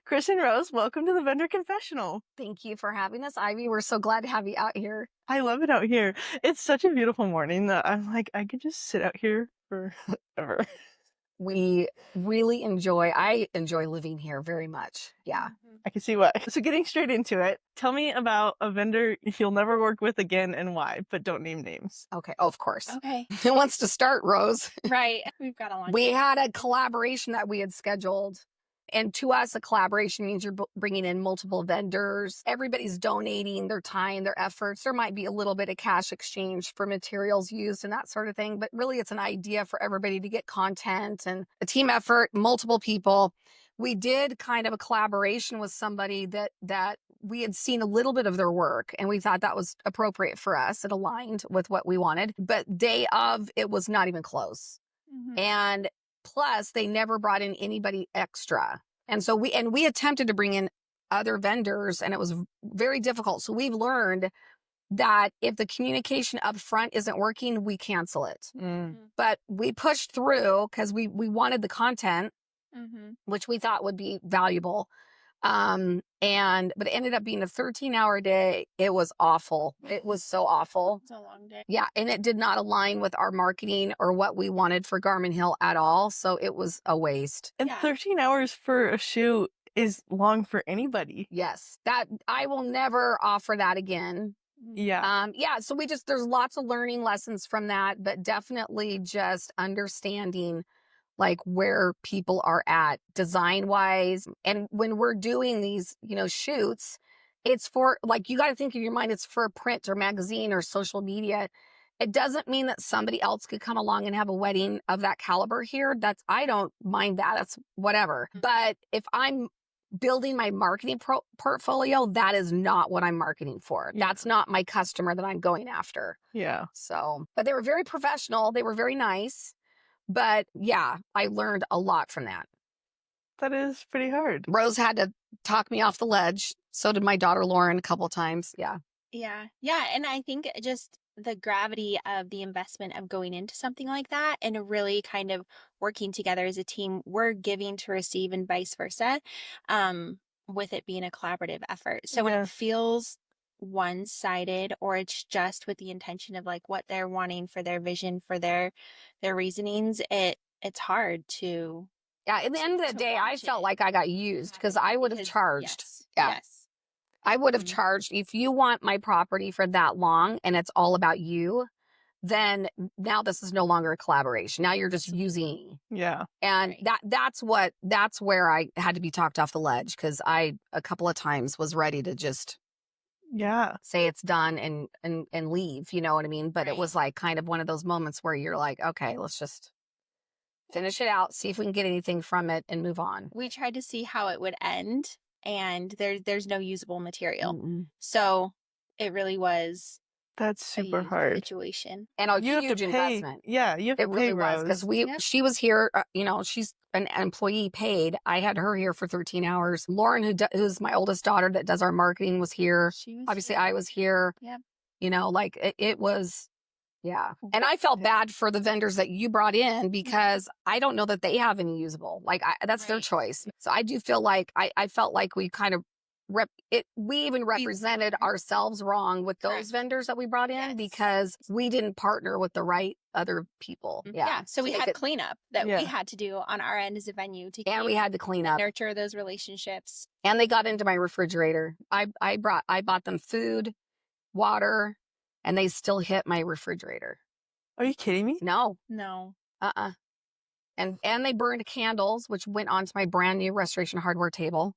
Kris and Rose, welcome to the Vendor Confessional. Thank you for having us, Ivy. We're so glad to have you out here. I love it out here. It's such a beautiful morning that I'm like, I could just sit out here forever. I enjoy living here very much. Yeah. I can see why. So getting straight into it, tell me about a vendor you'll never work with again and why, but don't name names. Okay. Oh, of course. Okay. Who wants to start, Rose? Right. We've got a lot. We had a collaboration that we had scheduled. And to us, a collaboration means you're bringing in multiple vendors. Everybody's donating their time, their efforts. There might be a little bit of cash exchange for materials used and that sort of thing. But really, it's an idea for everybody to get content and a team effort, multiple people. We did kind of a collaboration with somebody that we had seen a little bit of their work and we thought that was appropriate for us. It aligned with what we wanted. But day of, it was not even close. And plus, they never brought in anybody extra. And so we attempted to bring in other vendors and it was very difficult. So we've learned that if the communication up front isn't working, we cancel it. But we pushed through because we wanted the content, which we thought would be valuable. But it ended up being a 13-hour day. It was awful. It was so awful. It's a long day. Yeah. And it did not align with our marketing or what we wanted for Garman Hill at all. So it was a waste. And 13 hours for a shoot is long for anybody. Yes. That I will never offer that again. Yeah. So there's lots of learning lessons from that, but definitely just understanding like where people are at design wise. And when we're doing these, shoots, it's for like, you got to think in your mind, it's for a print or magazine or social media. It doesn't mean that somebody else could come along and have a wedding of that caliber here. I don't mind that. That's whatever. But if I'm building my marketing portfolio, that is not what I'm marketing for. Yeah. That's not my customer that I'm going after. Yeah. So, but they were very professional. They were very nice. But yeah, I learned a lot from that. That is pretty hard. Rose had to talk me off the ledge. So did my daughter Lauren a couple of times. Yeah. Yeah. And I think just the gravity of the investment of going into something like that and really kind of working together as a team, we're giving to receive and vice versa, with it being a collaborative effort. So when it feels one-sided or it's just with the intention of like what they're wanting for their vision, for their reasonings, it's hard to. Yeah. At the end of the day, I felt like I got used because I would have charged. Yes. I would have charged. If you want my property for that long and it's all about you, then now this is no longer a collaboration. Now you're just using. Yeah. And that's where I had to be talked off the ledge because I a couple of times was ready to just say it's done and leave, you know what I mean? But it was like kind of one of those moments where you're like, okay, let's just finish it out, see if we can get anything from it and move on. We tried to see how it would end and there's no usable material. So it really was that's super hard situation and a huge investment. Yeah, you have to pay Rose because she was here. She's an employee paid. I had her here for 13 hours. Lauren, who's my oldest daughter that does our marketing, was here. Obviously, I was here. Yep. It was. Yeah. And I felt bad for the vendors that you brought in because I don't know that they have any usable. That's their choice. So I do feel like I felt like we kind of we even represented ourselves wrong with those vendors that we brought in because we didn't partner with the right other people. Yeah. So we had cleanup that we had to do on our end as a venue and we had to clean up, nurture those relationships. And they got into my refrigerator. I bought them food, water, and they still hit my refrigerator. Are you kidding me? No. And they burned candles, which went onto my brand new Restoration Hardware table.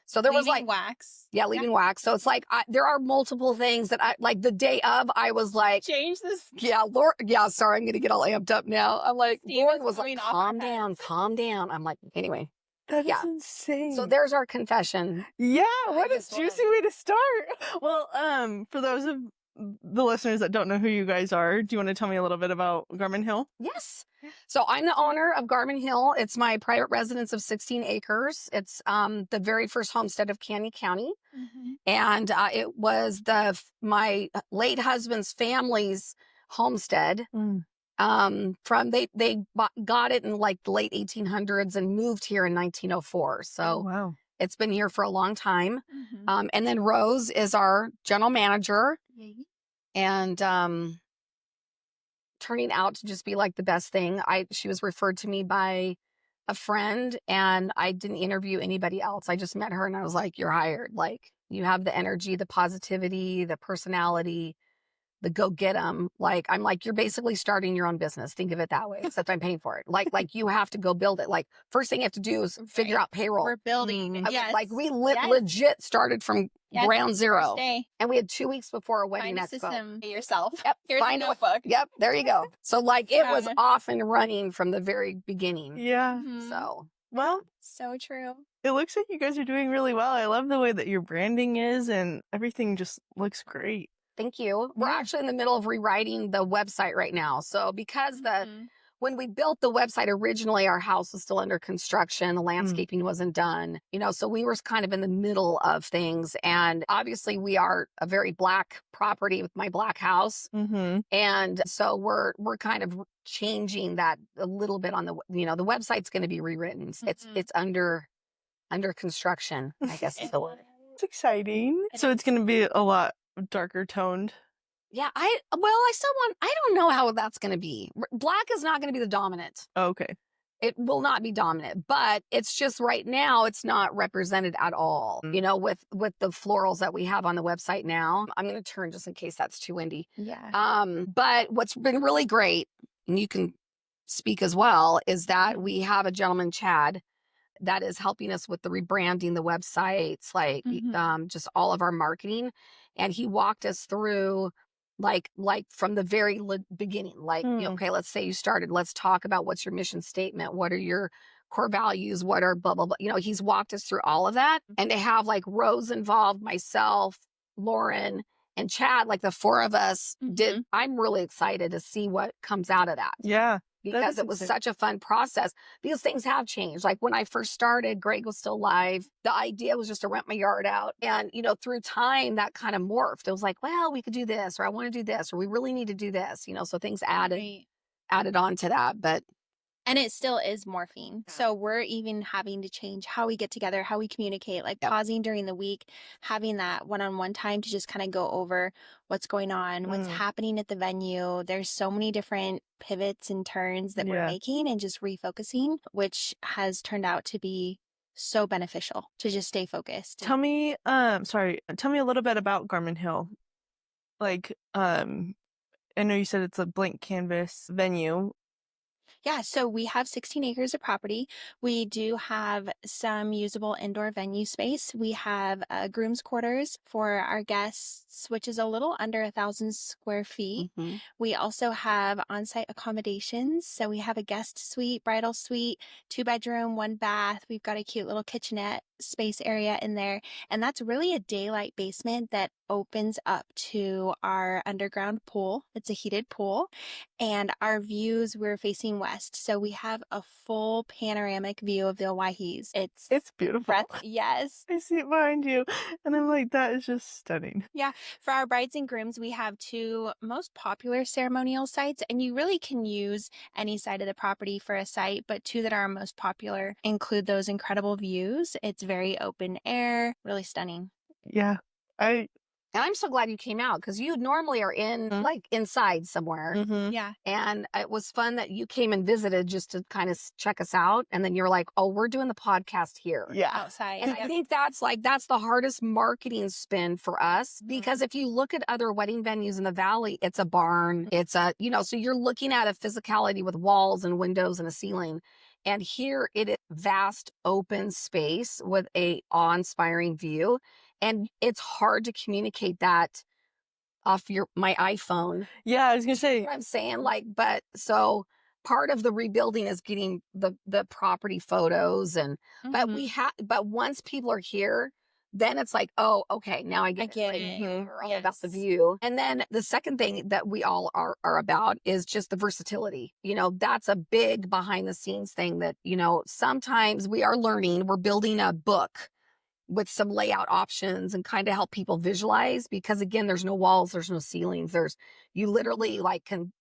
So there was like wax. Yeah, leaving wax. So it's like there are multiple things that I like. The day of, I was like, change this. Yeah, Lord. Yeah, sorry, I'm gonna get all amped up now. I'm like, Lord was like, calm down. I'm like, anyway. That's insane. So there's our confession. Yeah, what a juicy way to start. Well, for those of the listeners that don't know who you guys are, do you want to tell me a little bit about Garman Hill? Yes. So I'm the owner of Garman Hill. It's my private residence of 16 acres. It's the very first homestead of Canyon County. And it was my late husband's family's homestead. They got it in like the late 1800s and moved here in 1904. So It's been here for a long time. Mhm. And then Rose is our general manager, Yay. and turning out to just be like the best thing. She was referred to me by a friend, and I didn't interview anybody else. I just met her and I was like, you're hired. Like, you have the energy, the positivity, the personality, the go get 'em. Like, I'm like, you're basically starting your own business. Think of it that way, except I'm paying for it. Like you have to go build it. Like, first thing you have to do is figure Right. out payroll. We're building. Mm. Yes. Like, we Yes. legit started from Yes. ground First zero. day. And we had 2 weeks before a wedding Find a expo. system yourself. Yep. Here's a Find a notebook. Yep. There you go. So like it was Yeah. off and running from the very beginning. Yeah. Mhm. So Well, So true. it looks like you guys are doing really well. I love the way that your branding is, and everything just looks great. thank you. We're Yeah. actually in the middle of rewriting the website right now. So because Mhm. when we built the website originally, our house was still under construction. The landscaping wasn't done, so we were kind of in the middle of things. And obviously we are a very black property with my black house. Mm-hmm. And so we're kind of changing that a little bit on the website's going to be rewritten. It's Mhm. it's under construction, I guess is the word. It's exciting. So it's going to be a lot darker toned. Yeah, I don't know how that's going to be. Black is not going to be the dominant. Oh, okay. It will not be dominant, but it's just right now it's not represented at all. Mm. With the florals that we have on the website now. I'm going to turn just in case that's too windy. Yeah. But what's been really great, and you can speak as well, is that we have a gentleman, Chad, that is helping us with the rebranding the websites, like Mhm. just all of our marketing. And he walked us through like from the very beginning, like, okay, let's say you started, let's talk about what's your mission statement. What are your core values? What are blah, blah, blah. He's walked us through all of that. And to have like Rose involved, myself, Lauren, and Chad, like the four of us did. I'm really excited to see what comes out of that. Yeah. Because it was such a fun process. Because things have changed. Like when I first started, Greg was still alive. The idea was just to rent my yard out. And, through time, that kind of morphed. It was like, well, we could do this, or I want to do this, or we really need to do this, so things added on to that. But And it still is morphing. So we're even having to change how we get together, how we communicate, like pausing during the week, having that one-on-one time to just kind of go over what's going on, what's happening at the venue. There's so many different pivots and turns that we're making and just refocusing, which has turned out to be so beneficial to just stay focused. Tell me a little bit about Garman Hill. Like, I know you said it's a blank canvas venue. Yeah, so we have 16 acres of property. We do have some usable indoor venue space. We have groom's quarters for our guests, which is a little under 1,000 square feet. We also have on-site accommodations. So we have a guest suite, bridal suite, 2-bedroom, 1 bath. We've got a cute little kitchenette space area in there. And that's really a daylight basement that opens up to our underground pool. It's a heated pool. And our views, we're facing west. So we have a full panoramic view of the Owyhees. It's beautiful. Yes. I see it behind you. And I'm like, that is just stunning. Yeah. For our brides and grooms, we have 2 most popular ceremonial sites. And you really can use any side of the property for a site. But 2 that are most popular include those incredible views. It's very open air, really stunning. Yeah. And I'm so glad you came out, because you normally are in like inside somewhere. Yeah. And it was fun that you came and visited just to kind of check us out. And then you're like, oh, we're doing the podcast here. Yeah. Outside. And I think that's the hardest marketing spin for us, because if you look at other wedding venues in the Valley, it's a barn. It's so you're looking at a physicality with walls and windows and a ceiling. And here it is vast open space with a awe-inspiring view. And it's hard to communicate that off my iPhone. Yeah, I was gonna say. You know what I'm saying, but so part of the rebuilding is getting the property photos, and but once people are here, then it's like, oh, okay, now I get it. You're all about the view. And then the second thing that we all are about is just the versatility. That's a big behind the scenes thing that, sometimes we are learning. We're building a book with some layout options and kind of help people visualize, because again, there's no walls, there's no ceilings. You literally can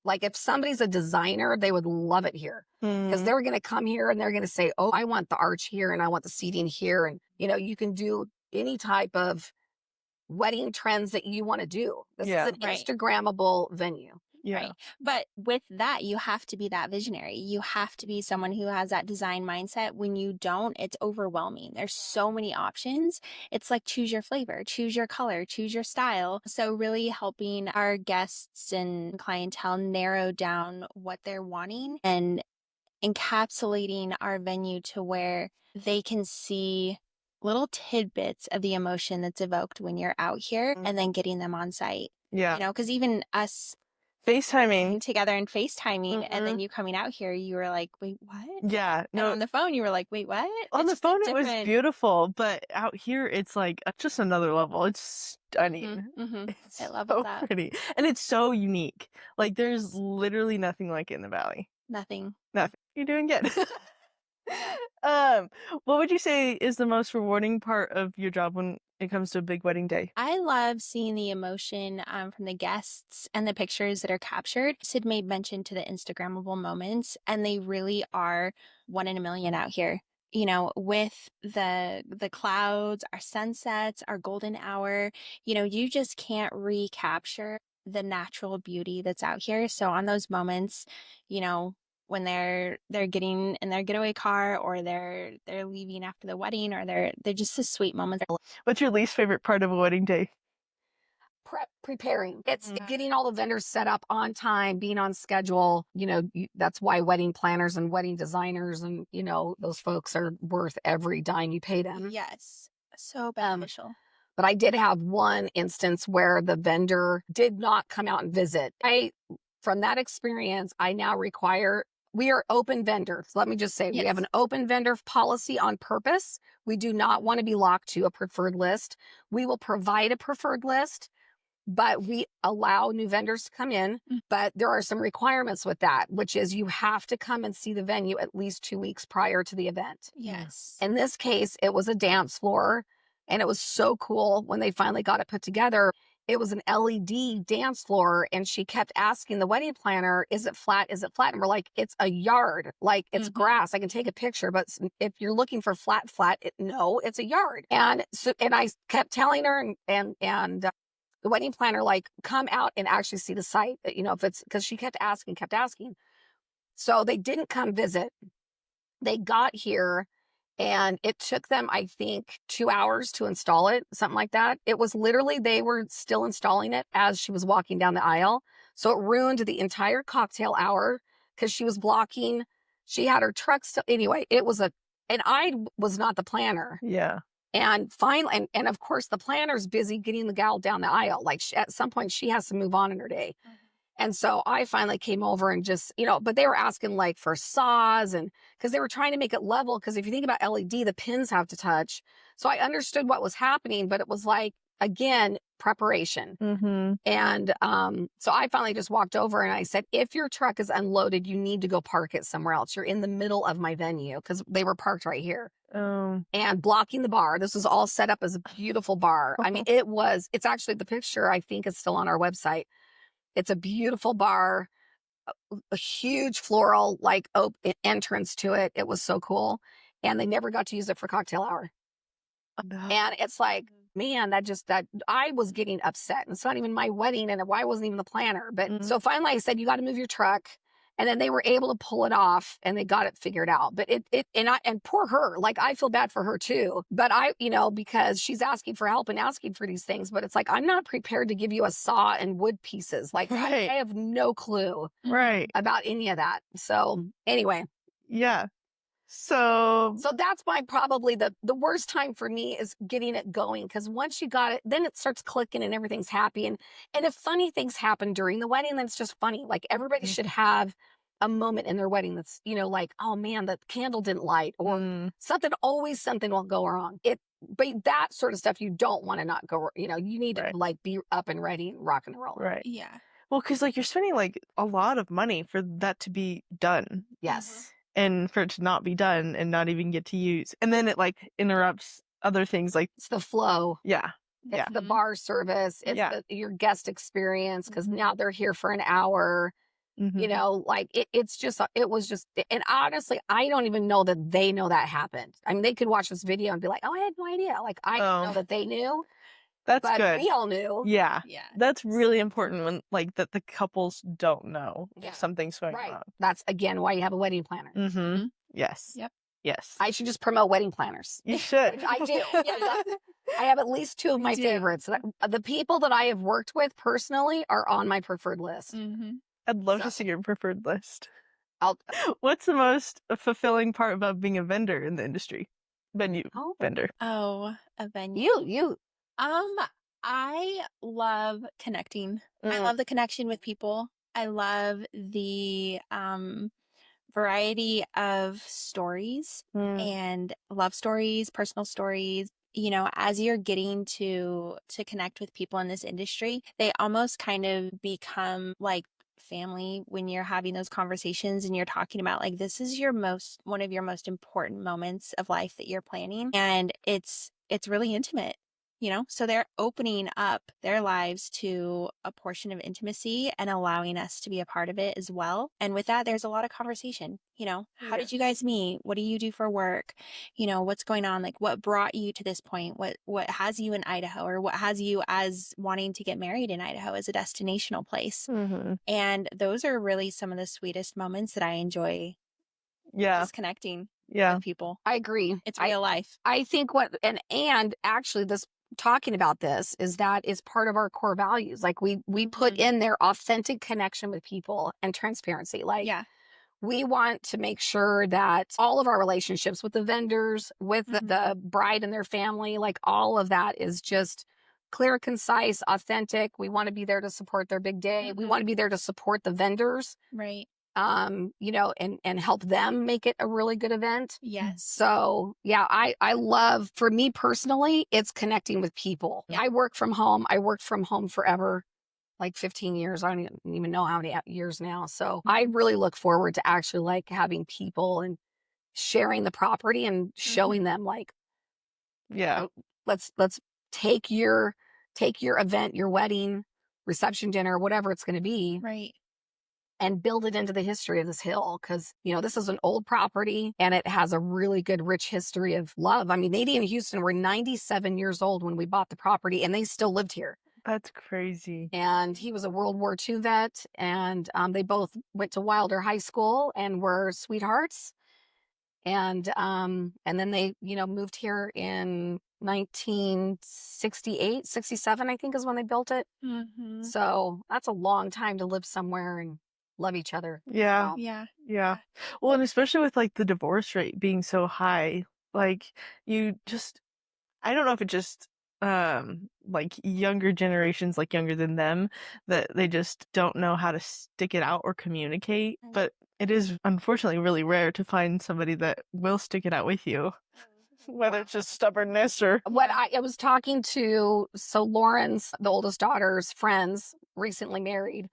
like if somebody's a designer, they would love it here because Mm, they're going to come here and they're going to say, oh, I want the arch here and I want the seating here. And, you can do any type of wedding trends that you want to do. This is yeah, an Right. Instagrammable venue. yeah, Right. But with that, you have to be that visionary. You have to be someone who has that design mindset. When you don't, it's overwhelming. There's so many options. It's like choose your flavor, choose your color, choose your style. So really helping our guests and clientele narrow down what they're wanting and encapsulating our venue to where they can see little tidbits of the emotion that's evoked when you're out here and then getting them on site. yeah. Because even us FaceTiming. together and FaceTiming and Mhm. then you coming out here, you were like, wait, what? Yeah, And no, on the phone, you were like, wait, what? on It's the just a phone it was different- beautiful, but out here it's like just another level. It's stunning. Mhm. It's It so levels up. pretty, and it's so unique. Like there's literally nothing like it in the valley. Nothing. Nothing. You're doing good. What would you say is the most rewarding part of your job when it comes to a big wedding day? I love seeing the emotion from the guests and the pictures that are captured. Sid made mention to the Instagrammable moments, and they really are 1 in a million out here. With the clouds, our sunsets, our golden hour, you just can't recapture the natural beauty that's out here. So on those moments, when they're getting in their getaway car or they're leaving after the wedding or they're just the sweet moments. What's your least favorite part of a wedding day? Preparing. It's Mm. getting all the vendors set up on time, being on schedule. That's why wedding planners and wedding designers and, those folks are worth every dime you pay them. Yes. So beneficial. But I did have one instance where the vendor did not come out and visit. From that experience, I now require, we are open vendors. Let me just say, we have Yes. an open vendor policy on purpose. We do not want to be locked to a preferred list. We will provide a preferred list, but we allow new vendors to come in. But there are some requirements with that, which is you have to come and see the venue at least 2 weeks prior to the event. Yes. In this case, it was a dance floor, and it was so cool when they finally got it put together. It was an LED dance floor, and she kept asking the wedding planner, is it flat? Is it flat? And we're like, it's a yard, like it's grass. I can take a picture, but if you're looking for flat, no, it's a yard. And so, and I kept telling her and the wedding planner, like, come out and actually see the site, if it's, because she kept asking. So they didn't come visit. They got here and it took them, I think, 2 hours to install it, something like that. It was literally, they were still installing it as she was walking down the aisle. So it ruined the entire cocktail hour because she was blocking. She had her truck still. Anyway, and I was not the planner. Yeah. And finally, and of course, the planner's busy getting the gal down the aisle. Like at some point, she has to move on in her day. And so I finally came over and just, but they were asking like for saws and because they were trying to make it level. Because if you think about LED, the pins have to touch. So I understood what was happening, but it was like, again, preparation. Mm-hmm. And so I finally just walked over and I said, if your truck is unloaded, you need to go park it somewhere else. You're in the middle of my venue because they were parked right here. And blocking the bar. This was all set up as a beautiful bar. I mean, it's actually the picture, I think, is still on our website. It's a beautiful bar, a huge floral like entrance to it. It was so cool. And they never got to use it for cocktail hour. And it's like, man, that I was getting upset. And it's not even my wedding and I wasn't even the planner. But so finally I said, you got to move your truck. And then they were able to pull it off and they got it figured out. But and poor her, like I feel bad for her too. But because she's asking for help and asking for these things, but it's like, I'm not prepared to give you a saw and wood pieces. Like I have no clue about any of that. So anyway. Yeah. So that's probably the worst time for me is getting it going. Because once you got it, then it starts clicking and everything's happy. And if funny things happen during the wedding, then it's just funny. Like everybody should have a moment in their wedding that's, like, oh man, the candle didn't light or something will go wrong. But that sort of stuff, you don't want to not go, you need to like be up and ready and rock and roll. Right. Yeah. Well, because like you're spending like a lot of money for that to be done. Yes. And for it to not be done and not even get to use. And then it like interrupts other things like it's the flow. Yeah. Yeah. It's the bar service. It's Yeah. your guest experience, because Mhm. now they're here for an hour. Mhm. You know, like it was just, and honestly, I don't even know that they know that happened. I mean, they could watch this video and be like, oh, I had no idea. Like, I didn't know Oh, that they knew, that's but good. we all knew. Yeah. Yeah. That's really important when like that the couples don't know Yeah. if something's going Right. on. That's again why you have a wedding planner. Mm-hmm. Mhm. Yes. Yep. Yes. I should just promote wedding planners. You should. Which I do. Yeah, I have at least 2 of Me my too. favorites. The people that I have worked with personally are on my preferred list. Mm-hmm. I'd love to So- see your preferred list. I'll, What's the most fulfilling part about being a vendor in the industry? Venue oh, vendor. Oh, a venue. you. I love connecting. I Mm. love the connection with people. I love the variety of stories Mm. and love stories, personal stories. You know, as you're getting to connect with people in this industry, they almost kind of become like family when you're having those conversations and you're talking about like this is one of your most important moments of life that you're planning, and it's really intimate. You know, so they're opening up their lives to a portion of intimacy and allowing us to be a part of it as well. And with that, there's a lot of conversation. You know, how did you guys meet? What do you do for work? You know, what's going on? Like, what brought you to this point? What has you in Idaho, or what has you as wanting to get married in Idaho as a destinational place? Mm-hmm. And those are really some of the sweetest moments that I enjoy. Yeah. Just connecting Yeah. with people. I agree. It's real life. I think and actually this talking about this is that is part of our core values. Like we put Mhm. in their authentic connection with people and transparency. Like Yeah. we want to make sure that all of our relationships with the vendors, with the bride and their family, like all of that is just clear, concise, authentic. We want to be there to support their big day. We Mhm. want to be there to support the vendors, Right. you know, and help them make it a really good event. Yes. So yeah, I love, for me personally, it's connecting with people. I work from home. I worked from home forever, like 15 years. I don't even know how many years now. So I really look forward to actually like having people and sharing the property and showing them like, Yeah. let's take your event, your wedding, reception, dinner, whatever it's going to be, Right. and build it into the history of this hill. Because, you know, this is an old property and it has a really good, rich history of love. I mean, Nadine and Houston were 97 years old when we bought the property and they still lived here. That's crazy. And he was a World War II vet, and they both went to Wilder High School and were sweethearts. And then they, you know, moved here in 1968, 67, I think is when they built it. Mm-hmm. So that's a long time to live somewhere and love each other. Yeah. So, Yeah. Yeah. Well, and especially with like the divorce rate being so high, like you just, I don't know if it just, like younger generations, like younger than them, that they just don't know how to stick it out or communicate. But it is unfortunately really rare to find somebody that will stick it out with you, whether it's just stubbornness or. what I was talking to, so Lauren's, the oldest daughter's friends, recently married.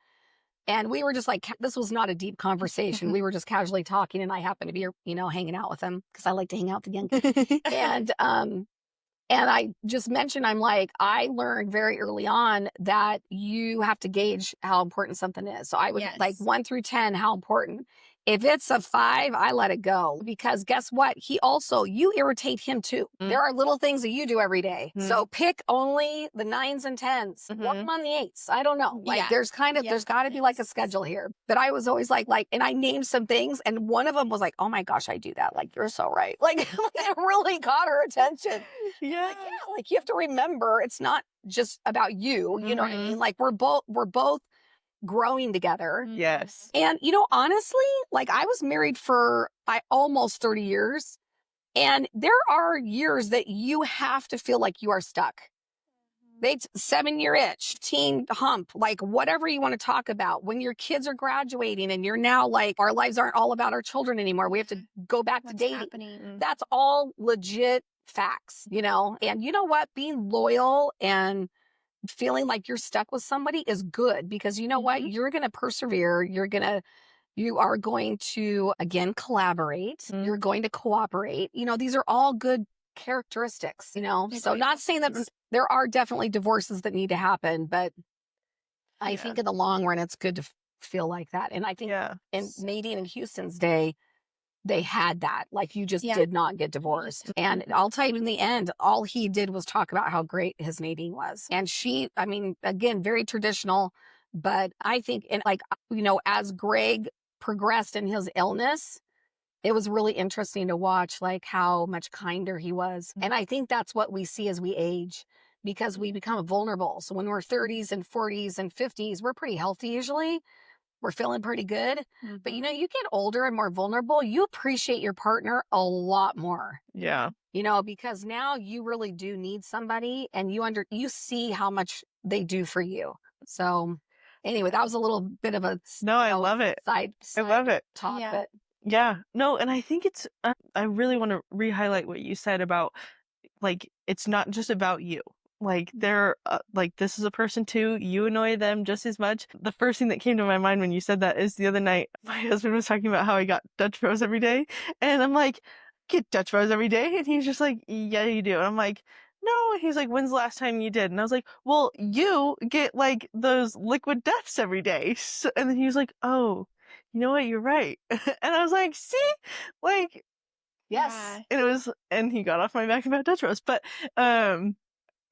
And we were just like, this was not a deep conversation. We were just casually talking, and I happened to be, you know, hanging out with them because I like to hang out with the young kids. And I just mentioned, I'm like, I learned very early on that you have to gauge how important something is. So I would like Yes. 1 through 10, how important. If it's a 5, I let it go, because guess what? You irritate him too. Mm. There are little things that you do every day. Mm. So pick only the 9s and 10s. Work Mhm. them on the 8s. I don't know. Like Yeah. there's Yeah. got to be like a schedule here. But I was always like, and I named some things, and one of them was like, oh my gosh, I do that. Like, you're so right. Like it really caught her attention. Yeah. Like, yeah, like you have to remember it's not just about you. You know what I Mhm. mean? Like we're both growing together. Yes. And you know, honestly, like I was married for almost 30 years. And there are years that you have to feel like you are stuck. 7-year itch, teen hump, like whatever you want to talk about. When your kids are graduating and you're now like, our lives aren't all about our children anymore. We have to go back to What's dating. happening? That's all legit facts, you know? And you know what? Being loyal and feeling like you're stuck with somebody is good, because you know what? Mhm. You're going to persevere. You are going to, again, collaborate. Mm. You're going to cooperate. You know, these are all good characteristics, you know? So Agreed. not saying that there are definitely divorces that need to happen, but I Yeah. think in the long run, it's good to feel like that. And I think Yeah. in Nadine and Houston's day, they had that. Like, you just Yeah. did not get divorced. And I'll tell you, in the end, all he did was talk about how great his Nadine was. And she, I mean, again, very traditional, but I think, and like, you know, as Greg progressed in his illness, it was really interesting to watch, like, how much kinder he was. And I think that's what we see as we age, because we become vulnerable. So when we're 30s and 40s and 50s, we're pretty healthy usually. We're feeling pretty good. But you know, you get older and more vulnerable, you appreciate your partner a lot more. Yeah. You know, because now you really do need somebody, and you see how much they do for you. So anyway, that was a little bit of a No, I love it. side I love it. talk, Yeah. but Yeah. No, and I think it's, I really want to re-highlight what you said about, like, it's not just about you. Like, they're, like, this is a person too. You annoy them just as much. The first thing that came to my mind when you said that is the other night, my husband was talking about how he got Dutch Bros every day. And I'm like, get Dutch Bros every day? And he's just like, yeah, you do. And I'm like, no. And he's like, when's the last time you did? And I was like, well, you get like those liquid deaths every day. So, and then he was like, oh, you know what? You're right. And I was like, see, like, yes. Yeah. and it was, and he got off my back about Dutch Bros. But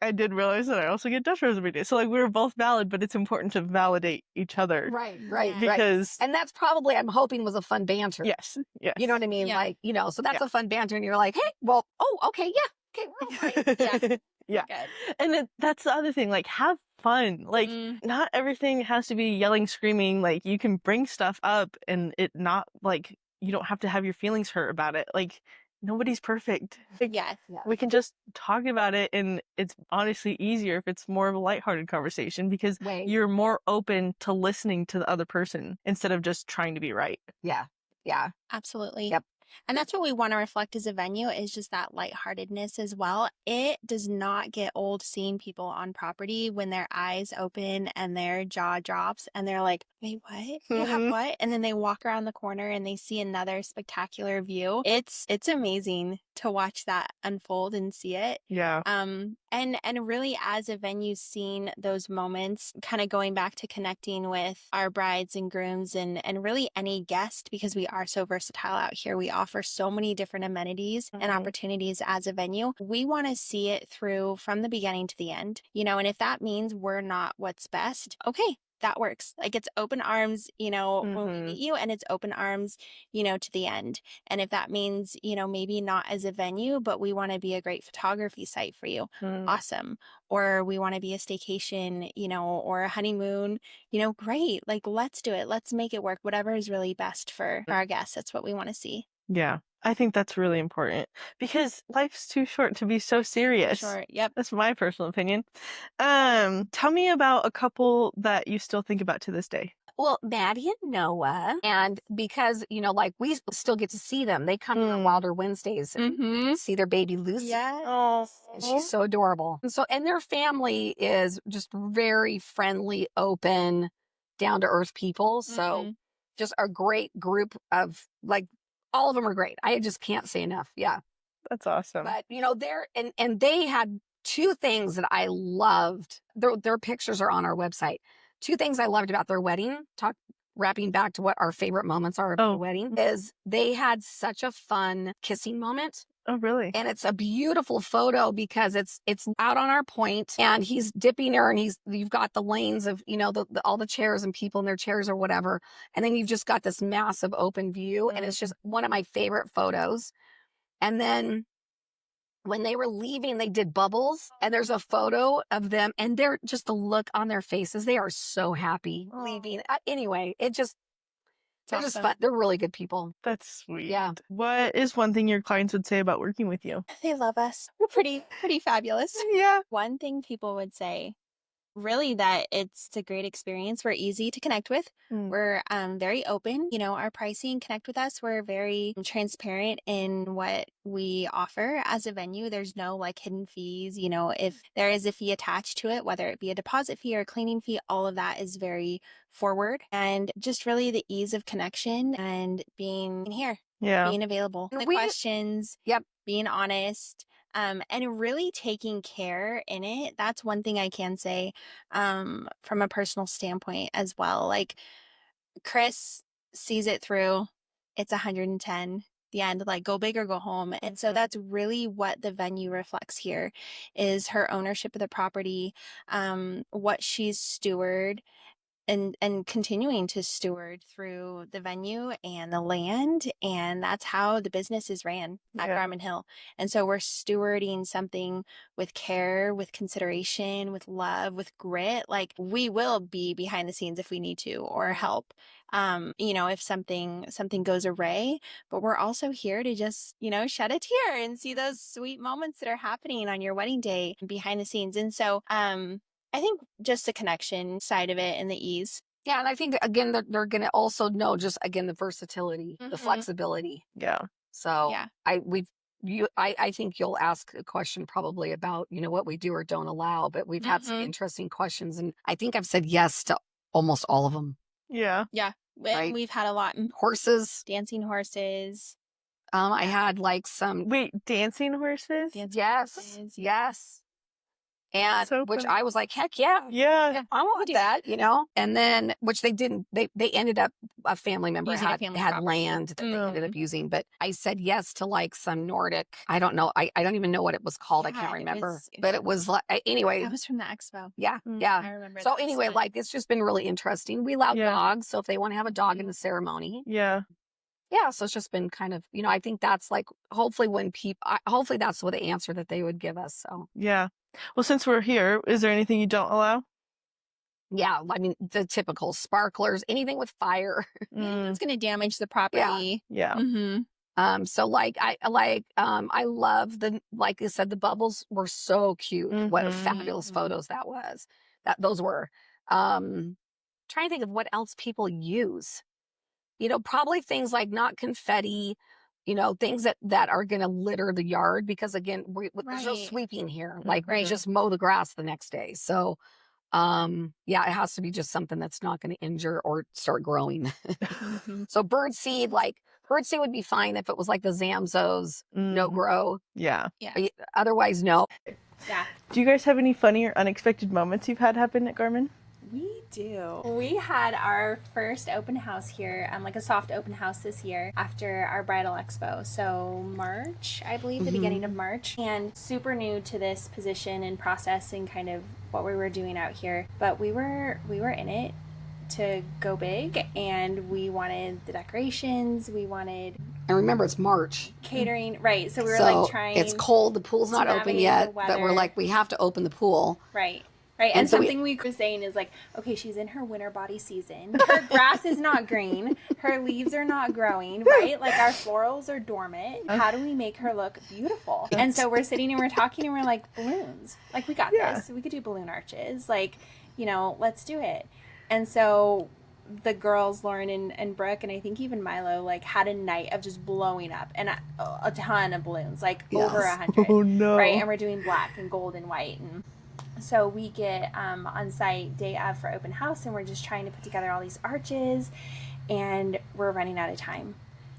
I did realize that I also get Dutch Bros every day. So like, we were both valid, but it's important to validate each other. Right, Yeah. Because and that's probably, I'm hoping, was a fun banter. yes, yes. You know what I mean? Yeah. Like, you know, so that's Yeah. a fun banter, and you're like, hey, well, oh, okay, yeah, okay, we're all right. Yeah. Yeah. Good. And that's the other thing, like, have fun. Like, not everything has to be yelling, screaming. Like, you can bring stuff up and it not, like, you don't have to have your feelings hurt about it. Like, nobody's perfect. Like, Yes. Yeah. we can just talk about it, and it's honestly easier if it's more of a lighthearted conversation, because Way. you're more open to listening to the other person instead of just trying to be right. Yeah. Yeah. Absolutely. Yep. And that's what we want to reflect as a venue, is just that lightheartedness as well. It does not get old seeing people on property when their eyes open and their jaw drops and they're like, wait, what? You have what? And then they walk around the corner and they see another spectacular view. It's amazing to watch that unfold and see it. Yeah. And really, as a venue, seeing those moments, kind of going back to connecting with our brides and grooms and really any guest, because we are so versatile out here. We offer so many different amenities and opportunities as a venue. We want to see it through from the beginning to the end, you know, and if that means we're not what's best, okay, that works. Like, it's open arms, you know, when we meet you, and it's open arms, you know, to the end. And if that means, you know, maybe not as a venue, but we want to be a great photography site for you, awesome. Or we want to be a staycation, you know, or a honeymoon, you know, great. Like, let's do it. Let's make it work. Whatever is really best for our guests. That's what we want to see. Yeah. I think that's really important, because life's too short to be so serious. Sure. Yep. That's my personal opinion. Tell me about a couple that you still think about to this day. Well, Maddie and Noah, and because, you know, like, we still get to see them. They come on Wilder Wednesdays and see their baby Lucy. Yeah. Oh, And she's so adorable. And so, and their family is just very friendly, open, down to earth people. So just a great group of, like, all of them are great. I just can't say enough. Yeah. that's awesome. But, you know, they're, and they had two things that I loved. Their pictures are on our website. Two things I loved about their wedding, wrapping back to what our favorite moments are of the wedding, is they had such a fun kissing moment. Oh, really? And it's a beautiful photo because it's out on our point, and he's dipping her, and you've got the lanes of, you know, all the chairs and people in their chairs or whatever. And then you've just got this massive open view, and it's just one of my favorite photos. And then when they were leaving, they did bubbles, and there's a photo of them, and they're just, the look on their faces. They are so happy leaving. Anyway, they're just fun. They're really good people. That's sweet. Yeah. What is one thing your clients would say about working with you? They love us. We're pretty fabulous. Yeah. One thing people would say, really, that it's a great experience. We're easy to connect with. We're very open. You know, our pricing, connect with us. We're very transparent in what we offer as a venue. There's no like hidden fees. You know, if there is a fee attached to it, whether it be a deposit fee or a cleaning fee, all of that is very forward, and just really the ease of connection and being here, Yeah. being available. The We- questions, Yep. being honest. and really taking care in it. That's one thing I can say from a personal standpoint as well. Like Kris sees it through. It's 110. The end, like go big or go home. And so that's really what the venue reflects here is her ownership of the property, what she's steward and continuing to steward through the venue and the land. And that's how the business is ran at Garman Hill. And so we're stewarding something with care, with consideration, with love, with grit. Like we will be behind the scenes if we need to, or help, if something goes awry, but we're also here to just, shed a tear and see those sweet moments that are happening on your wedding day behind the scenes. And so, I think just the connection side of it and the ease. Yeah. And I think, again, they're going to also know just, again, the versatility, the flexibility. Yeah. So I think you'll ask a question probably about, what we do or don't allow, but we've had some interesting questions. And I think I've said yes to almost all of them. Yeah. Yeah. Right. We've had a lot. Horses. Dancing horses. I had like some. Wait, dancing horses? Yes. And So which fun. I was like, heck yeah. Yeah. I want that, and then, which they didn't, they ended up, a family member Using a had family had property. land that they ended up using, but I said yes to like some Nordic, I don't know. I don't even know what it was called. I Yeah, can't it remember, was- but it was like, anyway. That was from the expo. Yeah. Mm. Yeah. I remember. So that. anyway, like it's just been really interesting. We allow Yeah. dogs. So if they want to have a dog in the ceremony. Yeah. Yeah. So it's just been kind of, I think that's like, hopefully when hopefully that's what the answer that they would give us. So. Yeah. Well, since we're here, is there anything you don't allow? Yeah, I mean the typical sparklers, anything with fire. It's going to damage the property. Yeah. Mm-hmm. So like I love like I said, the bubbles were so cute. What fabulous photos those were. Trying to think of what else people use. Probably things like not confetti. Things that are going to litter the yard, because again, there's no Right. sweeping here. Like we just mow the grass the next day. So, it has to be just something that's not going to injure or start growing. So bird seed would be fine if it was like the Zamzos, no grow. Yeah. Otherwise, no. Yeah. Do you guys have any funny or unexpected moments you've had happen at Garmin? We do. We had our first open house here, like a soft open house this year after our bridal expo. So March, I believe, the beginning of March. And super new to this position and process and kind of what we were doing out here. But we were in it to go big, and we wanted the decorations. We wanted And remember, it's March. catering. Right. So we were So like trying. it's cold. The pool's not open navigate yet, the but we're weather. like, we have to open the pool. Right. Right. And And so something we were saying is like, okay, she's in her winter body season. Her grass is not green. Her leaves are not growing, right? Like our florals are dormant. How do we make her look beautiful? And so we're sitting and we're talking and we're like, balloons. Like, we got this. We could do balloon arches. Like, let's do it. And so the girls, Lauren and Brooke, and I think even Milo, like had a night of just blowing up and a ton of balloons, like over 100. Oh no. Right. And we're doing black and gold and white. And so we get on site day of for open house, and we're just trying to put together all these arches, and we're running out of time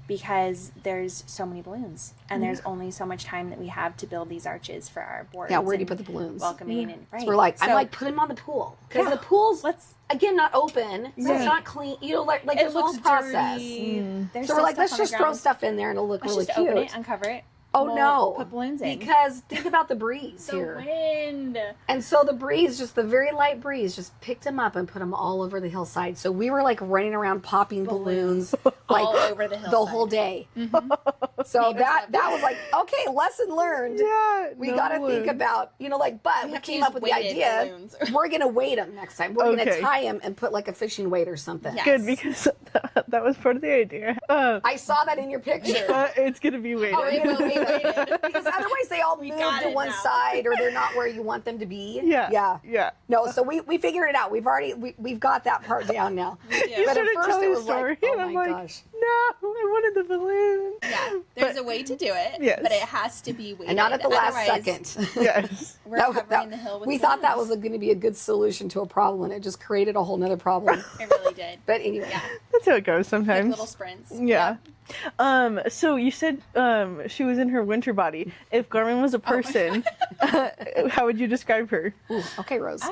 because there's so many balloons, and there's only so much time that we have to build these arches for our boards. Yeah, where do you and put the balloons? welcoming and right. So we're like, So- I'm like, put them on the pool, because the pool's again not open, so it's not clean. Like it there's a whole looks process. dirty. There's So still we're like, stuff let's on the just throw ground. stuff in there and it'll look Let's really just cute. open it, uncover it. Oh We'll no, put balloons in. because think about the breeze The here. wind. And so the breeze, just the very light breeze, just picked them up and put them all over the hillside. So we were like running around popping balloons like all over the hillside. the whole day. So that was like, okay, lesson learned. Yeah. We got to think about, but we have to came use up with the weighted idea. balloons. We're going to weight them next time. We're going to Okay. tie them and put like a fishing weight or something. Yeah. Good, because that was part of the idea. I saw that in your picture. It's gonna be weighted. Oh, it will be weighted. Because otherwise they all move got to it one now. side, or they're not where you want them to be. Yeah. No, so we figured it out. We've got that part down now. do. You But at started first telling it the was story, like, oh and I'm my like, gosh. no, I wanted the balloon. Yeah, there's a way to do it, Yes. but it has to be weighted. And not at the last Otherwise, second. Yes. We're That- covering the hill with we thought that was balloons. going to be a good solution to a problem, and it just created a whole nother problem. It really did. But anyway, Yeah, That's how it goes quick sometimes. little sprints. Yeah. So you said she was in her winter body. If Garmin was a person, how would you describe her? Ooh, okay, Rose.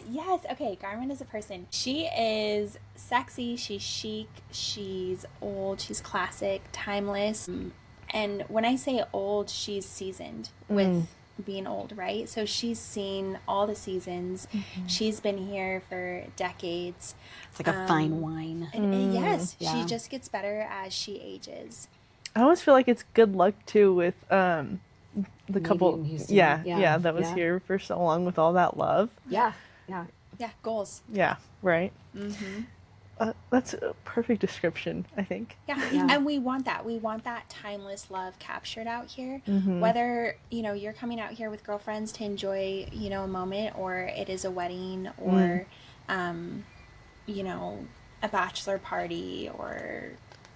Yes. Okay, Garmin is a person. She is sexy, she's chic, she's old, she's classic, timeless. And when I say old, she's seasoned with being old, right? So she's seen all the seasons. She's been here for decades. It's like a fine wine. And yes, Yeah. she just gets better as she ages. I always feel like it's good luck too with the couple. in Houston. Yeah, that was Yeah. here for so long with all that love. Yeah. Yeah, goals. Yeah, right. That's a perfect description, I think. Yeah. Yeah. And we want that. We want that timeless love captured out here. Whether, you're coming out here with girlfriends to enjoy, a moment, or it is a wedding, or, a bachelor party, or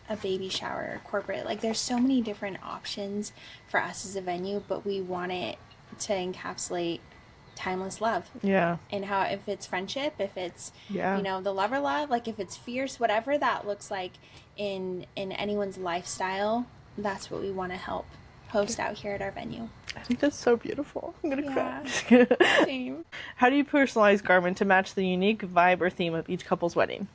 a baby shower, corporate. Like, there's so many different options for us as a venue, but we want it to encapsulate timeless love. Yeah. And how, if it's friendship, if it's Yeah. the lover love, like if it's fierce, whatever that looks like in anyone's lifestyle, that's what we want to help host out here at our venue. I think that's so beautiful. I'm gonna cry. Same. How do you personalize Garmin to match the unique vibe or theme of each couple's wedding?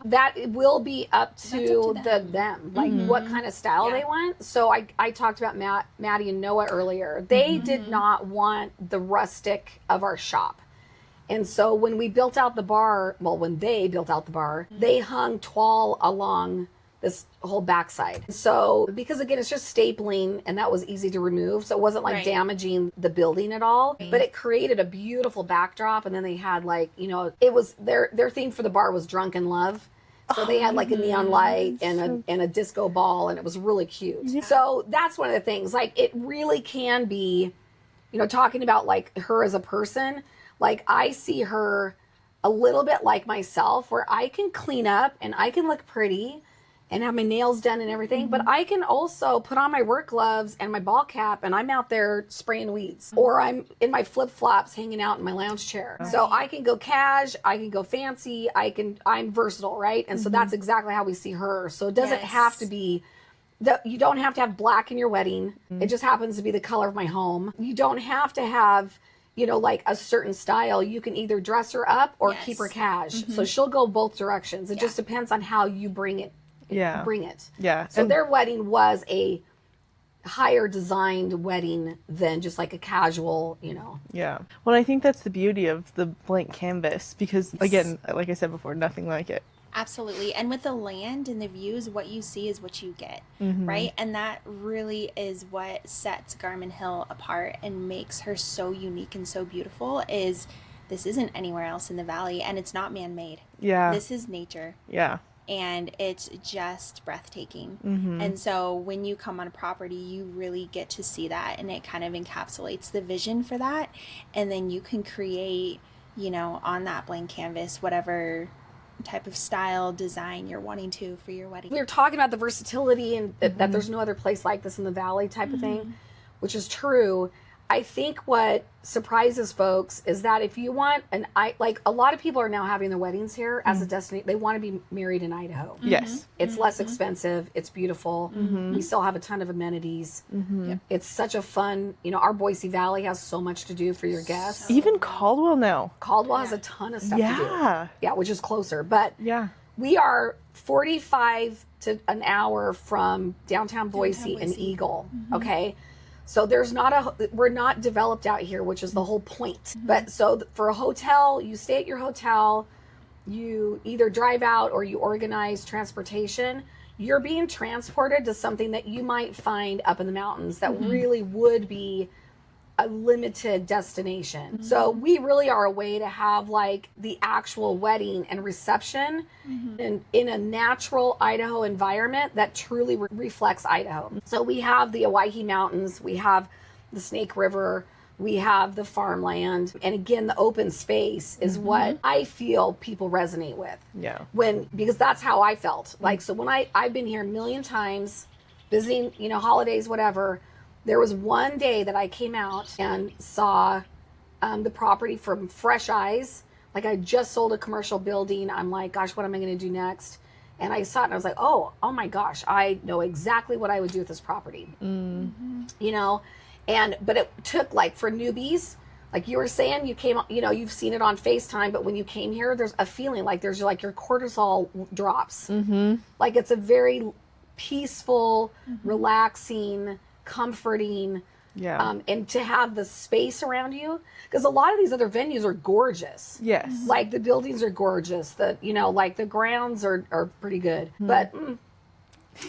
That will be up to, to them, like what kind of style Yeah. they want. So I talked about Maddie and Noah earlier. They did not want the rustic of our shop. And so when we built out the bar, when they built out the bar, they hung toile along this whole backside. So because again, it's just stapling and that was easy to remove. So it wasn't like Right. damaging the building at all, but it created a beautiful backdrop. And then they had it was their theme for the bar was drunken love. So they had like a neon light and a disco ball, and it was really cute. Yeah. So that's one of the things, like it really can be, talking about like her as a person, like I see her a little bit like myself, where I can clean up and I can look pretty and have my nails done and everything, but I can also put on my work gloves and my ball cap and I'm out there spraying weeds, or I'm in my flip flops hanging out in my lounge chair. So I can go cash, I can go fancy, I'm versatile, right? And so that's exactly how we see her. So it doesn't have to be you don't have to have black in your wedding. It just happens to be the color of my home. You don't have to have like a certain style. You can either dress her up or keep her cash. So she'll go both directions. It just depends on how you bring it. Yeah. Yeah. So their wedding was a higher designed wedding than just like a casual, Yeah. Well, I think that's the beauty of the blank canvas, because again, like I said before, nothing like it. Absolutely. And with the land and the views, what you see is what you get, right? And that really is what sets Garman Hill apart and makes her so unique and so beautiful. Is this isn't anywhere else in the valley, and it's not man-made. Yeah. This is nature. Yeah. And it's just breathtaking. And so when you come on a property, you really get to see that, and it kind of encapsulates the vision for that. And then you can create, on that blank canvas, whatever type of style design you're wanting to for your wedding. We were talking about the versatility and that there's no other place like this in the valley type of thing, which is true. I think what surprises folks is that if you want like a lot of people are now having their weddings here as a destination. They want to be married in Idaho. Yes. It's less expensive. It's beautiful. We still have a ton of amenities. It's such a fun, our Boise Valley has so much to do for your guests. Even Caldwell now. Caldwell has a ton of stuff to do. Yeah, which is closer. But Yeah. we are 45 to an hour from downtown Boise and Eagle. Okay. So we're not developed out here, which is the whole point. But so for a hotel, you stay at your hotel, you either drive out or you organize transportation. You're being transported to something that you might find up in the mountains that really would be a limited destination. So we really are a way to have like the actual wedding and reception in a natural Idaho environment that truly reflects Idaho. So we have the Owyhee Mountains, we have the Snake River, we have the farmland, and again, the open space is what I feel people resonate with. Yeah. Because that's how I felt. Like, so when I've been here a million times, visiting, holidays, whatever. There was one day that I came out and saw the property from fresh eyes. Like I just sold a commercial building. I'm like, gosh, what am I going to do next? And I saw it and I was like, oh my gosh, I know exactly what I would do with this property. You know, but it took, like, for newbies, like you were saying, you came, you know, you've seen it on FaceTime, but when you came here, there's a feeling like there's like your cortisol drops. Like it's a very peaceful, relaxing, comforting, and to have the space around you, because a lot of these other venues are gorgeous. Yes. Like the buildings are gorgeous. The, you know, like the grounds are pretty good. But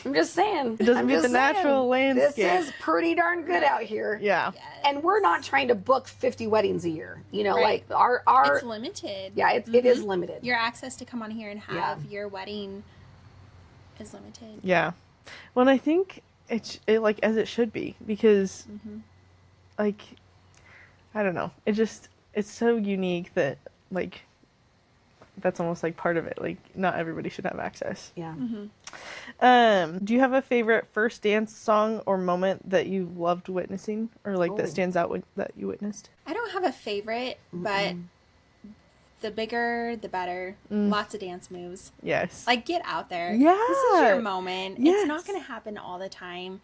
I'm just saying. It doesn't meet the natural landscape. This is pretty darn good out here. Yeah. Yes. And we're not trying to book 50 weddings a year. You know, Right. like our It's limited. yeah, it is limited. Your access to come on here and have your wedding is limited. Yeah. Well, and I think it like, as it should be, because like, I don't know, it's so unique that, like, that's almost like part of it. Like, not everybody should have access. Yeah. Do you have a favorite first dance song or moment that you loved witnessing, or like that stands out that you witnessed? I don't have a favorite, but the bigger, the better. Lots of dance moves. Yes. Like, get out there. Yeah. This is your moment. Yes. It's not going to happen all the time.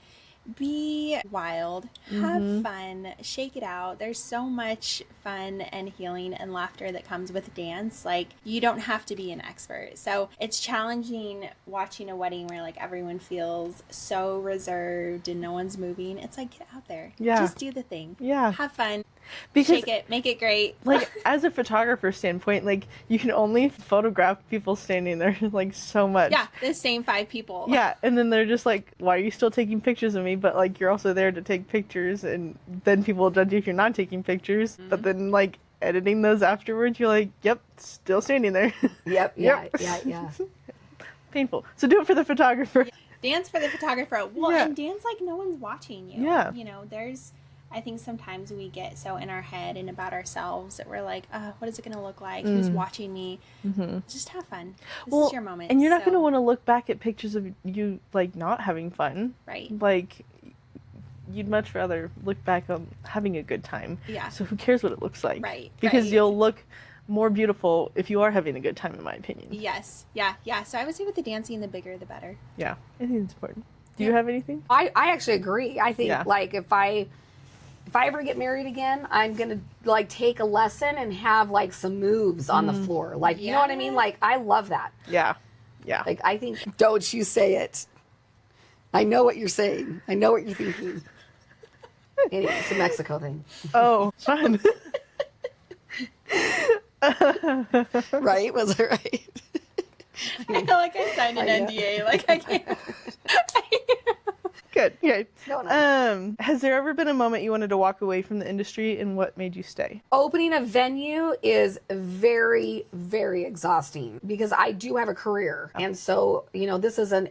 Be wild. Have fun. Shake it out. There's so much fun and healing and laughter that comes with dance. Like, you don't have to be an expert. So it's challenging watching a wedding where, like, everyone feels so reserved and no one's moving. It's like, get out there. Yeah. Just do the thing. Yeah. Have fun. Because, Shake it. Make it great. like, as a photographer standpoint, like, you can only photograph people standing there, like, so much. Yeah, the same 5 people. Yeah, and then they're just like, why are you still taking pictures of me? But, like, you're also there to take pictures, and then people will judge you if you're not taking pictures. But then, like, editing those afterwards, you're like, yep, still standing there. Yep. Yeah. Painful. So do it for the photographer. Dance for the photographer. Well, Yeah. and dance like no one's watching you. Yeah. You know, I think sometimes we get so in our head and about ourselves that we're like, what is it going to look like? Who's watching me? Just have fun. This is your moment. And you're not going to want to look back at pictures of you, like, not having fun. Right. Like, you'd much rather look back on having a good time. Yeah. So who cares what it looks like? Right. Because right. you'll look more beautiful if you are having a good time, in my opinion. Yes. Yeah. Yeah. So I would say with the dancing, the bigger, the better. Yeah. I think it's important. Do you have anything? I actually agree. I think like if I ever get married again, I'm gonna like take a lesson and have like some moves on the floor. Like, you know what I mean? Like, I love that. Yeah. Yeah. Like, I think, don't you say it. I know what you're saying. I know what you're thinking. Anyway, it's a Mexico thing. Oh, fun. Right? Was it right? I feel like I signed an NDA. Like, I can't. Good. Okay. No. Has there ever been a moment you wanted to walk away from the industry, and what made you stay? Opening a venue is very, very exhausting because I do have a career. And so, you know, this is an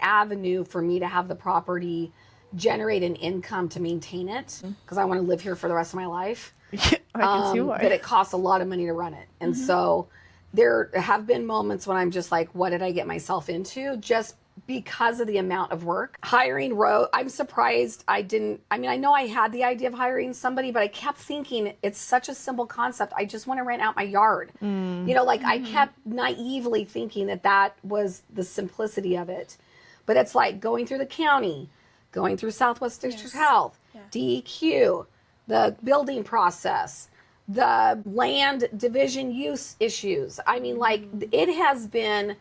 avenue for me to have the property generate an income to maintain it, because I want to live here for the rest of my life. I can see why. But it costs a lot of money to run it. And so there have been moments when I'm just like, what did I get myself into? Just because of the amount of work. Hiring Rose, I'm surprised I know I had the idea of hiring somebody, but I kept thinking it's such a simple concept. I just want to rent out my yard. You know, like I kept naively thinking that was the simplicity of it. But it's like going through the county, going through Southwest District Health, DEQ, the building process, the land division use issues. I mean, like, it has been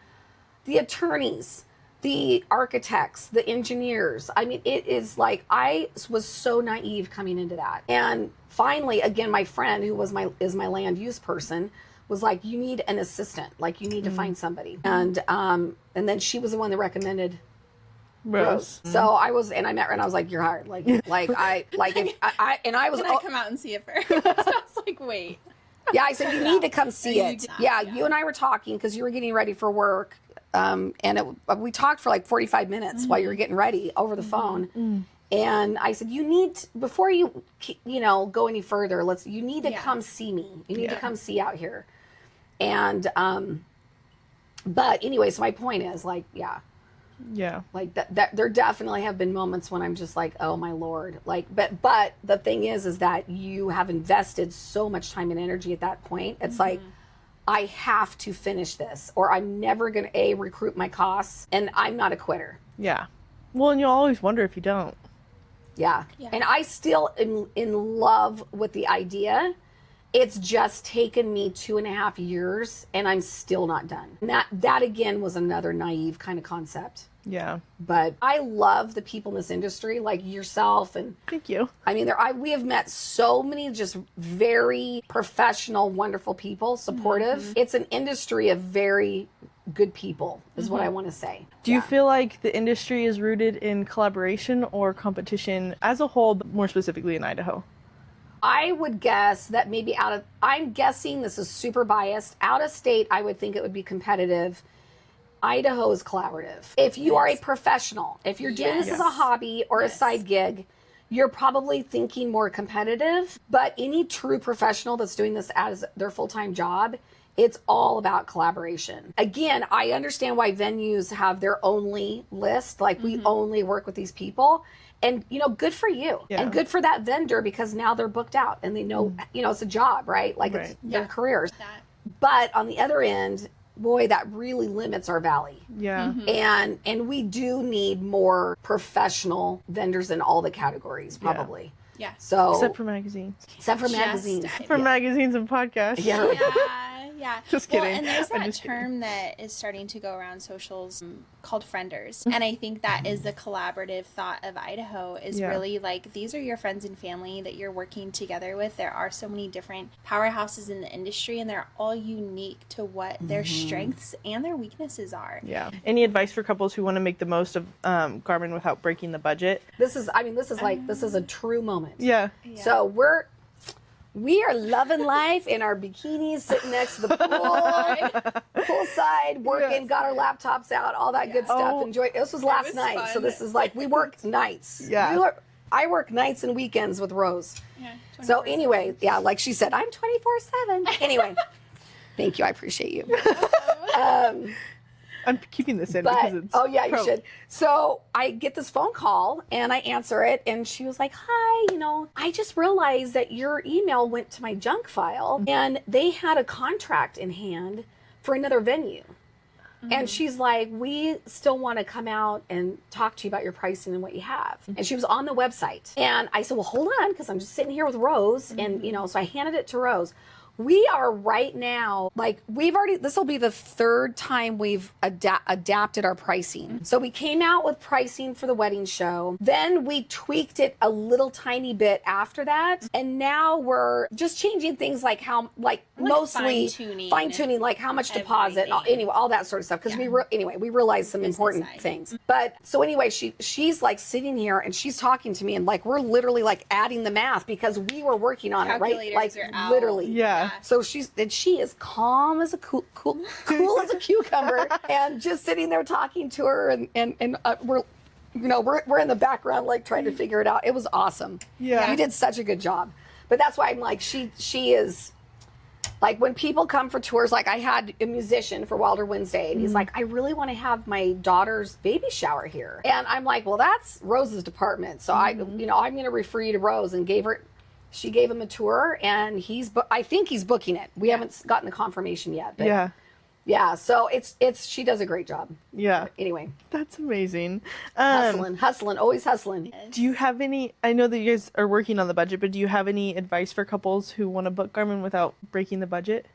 the attorneys, the architects, the engineers. I mean, it is like, I was so naive coming into that. And finally, again, my friend who is my land use person was like, you need an assistant. Like, you need to find somebody. And then she was the one that recommended Rose. So I met her and I was like, you're hired. Like if I was, Can I come out and see it first? So I was like, wait. Yeah, I said, you need to come see You it. did not, Yeah, you and I were talking because you were getting ready for work. We talked for like 45 minutes while you were getting ready over the phone. And I said, before you go any further, you need to come see me. You need to come see out here. And, but anyway, so my point is like, like that there definitely have been moments when I'm just like, oh my Lord, like, but the thing is that you have invested so much time and energy at that point. It's like, I have to finish this or I'm never going to recoup my costs, and I'm not a quitter. Yeah. Well, and you'll always wonder if you don't. Yeah. And I still am in love with the idea. It's just taken me 2.5 years and I'm still not done. And that again was another naive kind of concept. Yeah. But I love the people in this industry, like yourself. And thank you. I mean, we have met so many just very professional, wonderful people, supportive. Mm-hmm. It's an industry of very good people, is what I want to say. Do you feel like the industry is rooted in collaboration or competition as a whole, but more specifically in Idaho? I would guess that maybe I'm guessing this is super biased. Out of state, I would think it would be competitive. Idaho is collaborative. If you are a professional, if you're doing this as a hobby or a side gig, you're probably thinking more competitive. But any true professional that's doing this as their full-time job, it's all about collaboration. Again, I understand why venues have their only list. Like, we only work with these people. And, good for you. Yeah. And good for that vendor, because now they're booked out and they know, it's a job, right? Like, it's their careers. But on the other end, boy, that really limits our valley. Yeah. And we do need more professional vendors in all the categories, probably. Yeah. So except for magazines. Except for magazines. Except for magazines and podcasts. Yeah. Yeah. Just kidding. And there's that term that is starting to go around socials called frienders. And I think that is the collaborative thought of Idaho, is really like, these are your friends and family that you're working together with. There are so many different powerhouses in the industry, and they're all unique to what their strengths and their weaknesses are. Yeah. Any advice for couples who want to make the most of Garmin without breaking the budget? This is a true moment. Yeah. So we are loving life in our bikinis, sitting next to the poolside, working, got our laptops out, all that good stuff. Enjoy. This was last night, fun. So this is like, we work nights. Yeah. I work nights and weekends with Rose. Yeah. So anyway, like she said, I'm 24/7. Anyway, thank you. I appreciate you. I'm keeping this in because it's you should. So I get this phone call and I answer it, and she was like, hi, I just realized that your email went to my junk file and they had a contract in hand for another venue. And she's like, we still want to come out and talk to you about your pricing and what you have. And she was on the website. And I said, well, hold on, because I'm just sitting here with Rose. And, so I handed it to Rose. We are right now, like, this will be the third time we've adapted our pricing. So we came out with pricing for the wedding show. Then we tweaked it a little tiny bit after that. And now we're just changing things like mostly fine-tuning, like how much deposit, anyway, all that sort of stuff. Because we realized some important things. But so anyway, she's like sitting here and she's talking to me, and like, we're literally like adding the math because we were working on it, right? Like, literally. Yeah. So she is calm as a cool as a cucumber, and just sitting there talking to her, and we're in the background, like, trying to figure it out. It was awesome. Yeah. You did such a good job. But that's why I'm like, she is, like, when people come for tours, like I had a musician for Wilder Wednesday, and he's like, I really want to have my daughter's baby shower here. And I'm like, well, that's Rose's department. So I'm going to refer you to Rose, and she gave him a tour, and I think he's booking it. We haven't gotten the confirmation yet. But yeah. So she does a great job. Yeah. Anyway. That's amazing. Hustling, always hustling. Do you have I know that you guys are working on the budget, but do you have any advice for couples who want to book Garmin without breaking the budget?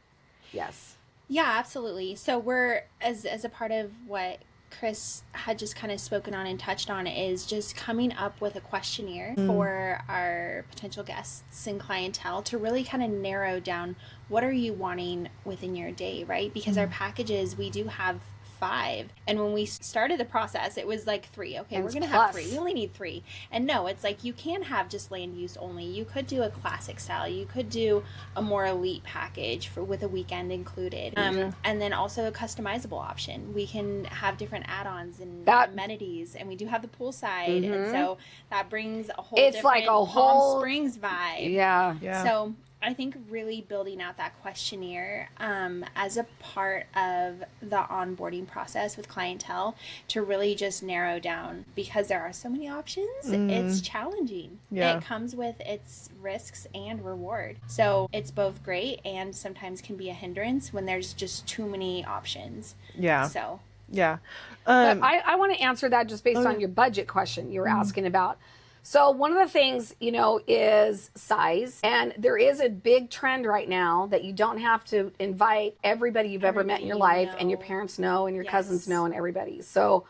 Yes. Yeah, absolutely. So we're, as a part of what Kris had just kind of spoken on and touched on, is just coming up with a questionnaire for our potential guests and clientele to really kind of narrow down, what are you wanting within your day, right? Because our packages, we do have 5. And when we started the process, it was like 3. Okay, and we're going to have 3. We only need 3. And no, it's like, you can have just land use only. You could do a classic style. You could do a more elite package with a weekend included. And then also a customizable option. We can have different add-ons and amenities. And we do have the poolside. And so that brings a whole different Palm Springs vibe. Yeah. So I think really building out that questionnaire as a part of the onboarding process with clientele to really just narrow down, because there are so many options. It's challenging. Yeah. It comes with its risks and reward. So it's both great and sometimes can be a hindrance when there's just too many options. Yeah. So. Yeah. But I want to answer that just based on your budget question you were asking about. So one of the things, you know, is size. And there is a big trend right now that you don't have to invite everybody you've ever met in your life, and your parents know, and your cousins know, and everybody. So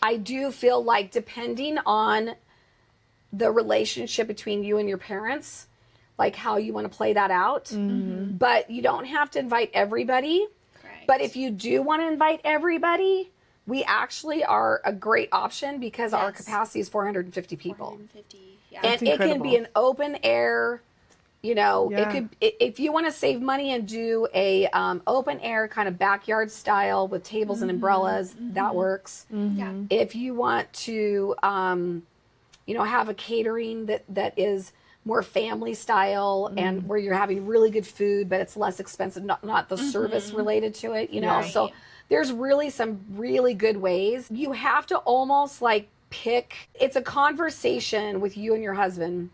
I do feel like, depending on the relationship between you and your parents, like how you want to play that out. But you don't have to invite everybody. Correct. But if you do want to invite everybody, we actually are a great option, because our capacity is 450 people. 450, yeah. And it can be an open air, you know, Yeah. it could, if you want to save money and do a open air kind of backyard style with tables and umbrellas, that works. Yeah. If you want to, you know, have a catering that is more family style, and where you're having really good food, but it's less expensive, not the service related to it, you know. Right. So there's really some really good ways. You have to almost like pick, it's a conversation with you and your husband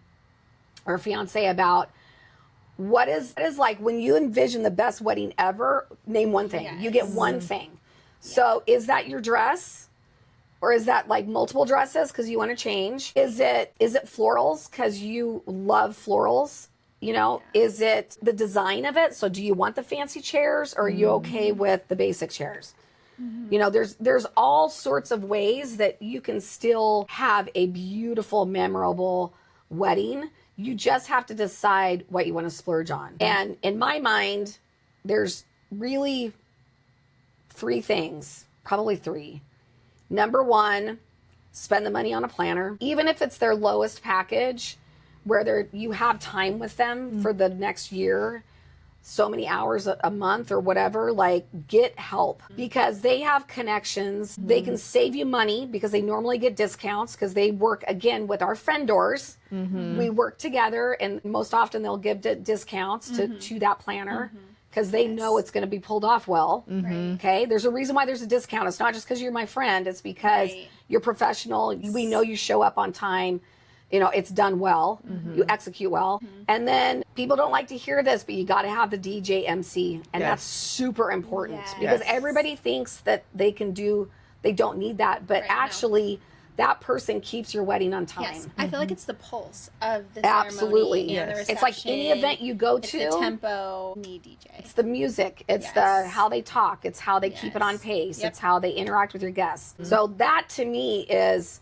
or fiance about what is like, when you envision the best wedding ever, name one thing. You get one thing. So is that your dress? Or is that like multiple dresses because you want to change? Is it florals because you love florals? You know, is it the design of it? So do you want the fancy chairs, or are you okay with the basic chairs? You know, there's all sorts of ways that you can still have a beautiful, memorable wedding. You just have to decide what you want to splurge on. And in my mind, there's really three things, probably three. Number one, spend the money on a planner, even if it's their lowest package, where you have time with them for the next year, so many hours a month or whatever. Like, get help, because they have connections. They can save you money because they normally get discounts, because they work, again, with our friendors. We work together, and most often they'll give discounts to that planner, because they know it's going to be pulled off well. Okay, there's a reason why there's a discount. It's not just because you're my friend. It's because you're professional. We know you show up on time. You know, it's done well. You execute well. And then, people don't like to hear this, but you got to have the DJ MC. And that's super important, because everybody thinks that they don't need that. But actually, that person keeps your wedding on time. Yes, I feel like it's the pulse of the Absolutely. ceremony and the reception. It's like any event you go to. It's the tempo, need DJ. It's the music. It's the how they talk. It's how they keep it on pace. It's how they interact with your guests. So that, to me, is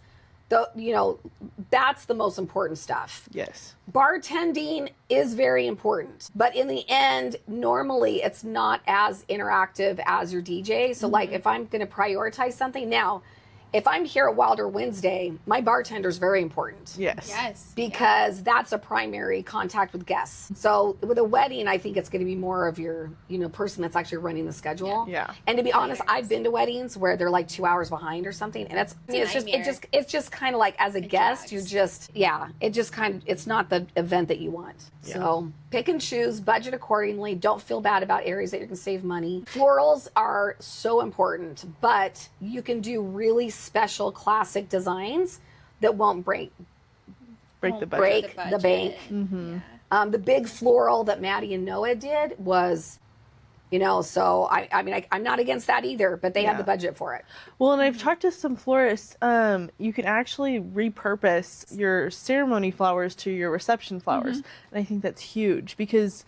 that's the most important stuff. Yes. Bartending is very important, but in the end, normally it's not as interactive as your DJ. So like, if I'm going to prioritize something now, if I'm here at Wilder Wednesday, my bartender is very important. Yes. Because that's a primary contact with guests. So with a wedding, I think it's going to be more of your, person that's actually running the schedule. Yeah. And to be honest, I've been to weddings where they're like 2 hours behind or something, and it's just kind of like, as a guest, you're just it's not the event that you want. Yeah. So pick and choose, budget accordingly. Don't feel bad about areas that you can save money. Florals are so important, but you can do really special classic designs that won't break the bank. The big floral that Maddie and Noah did was, so I'm not against that either, but they had the budget for it. Well, and I've talked to some florists. You can actually repurpose your ceremony flowers to your reception flowers. And I think that's huge, because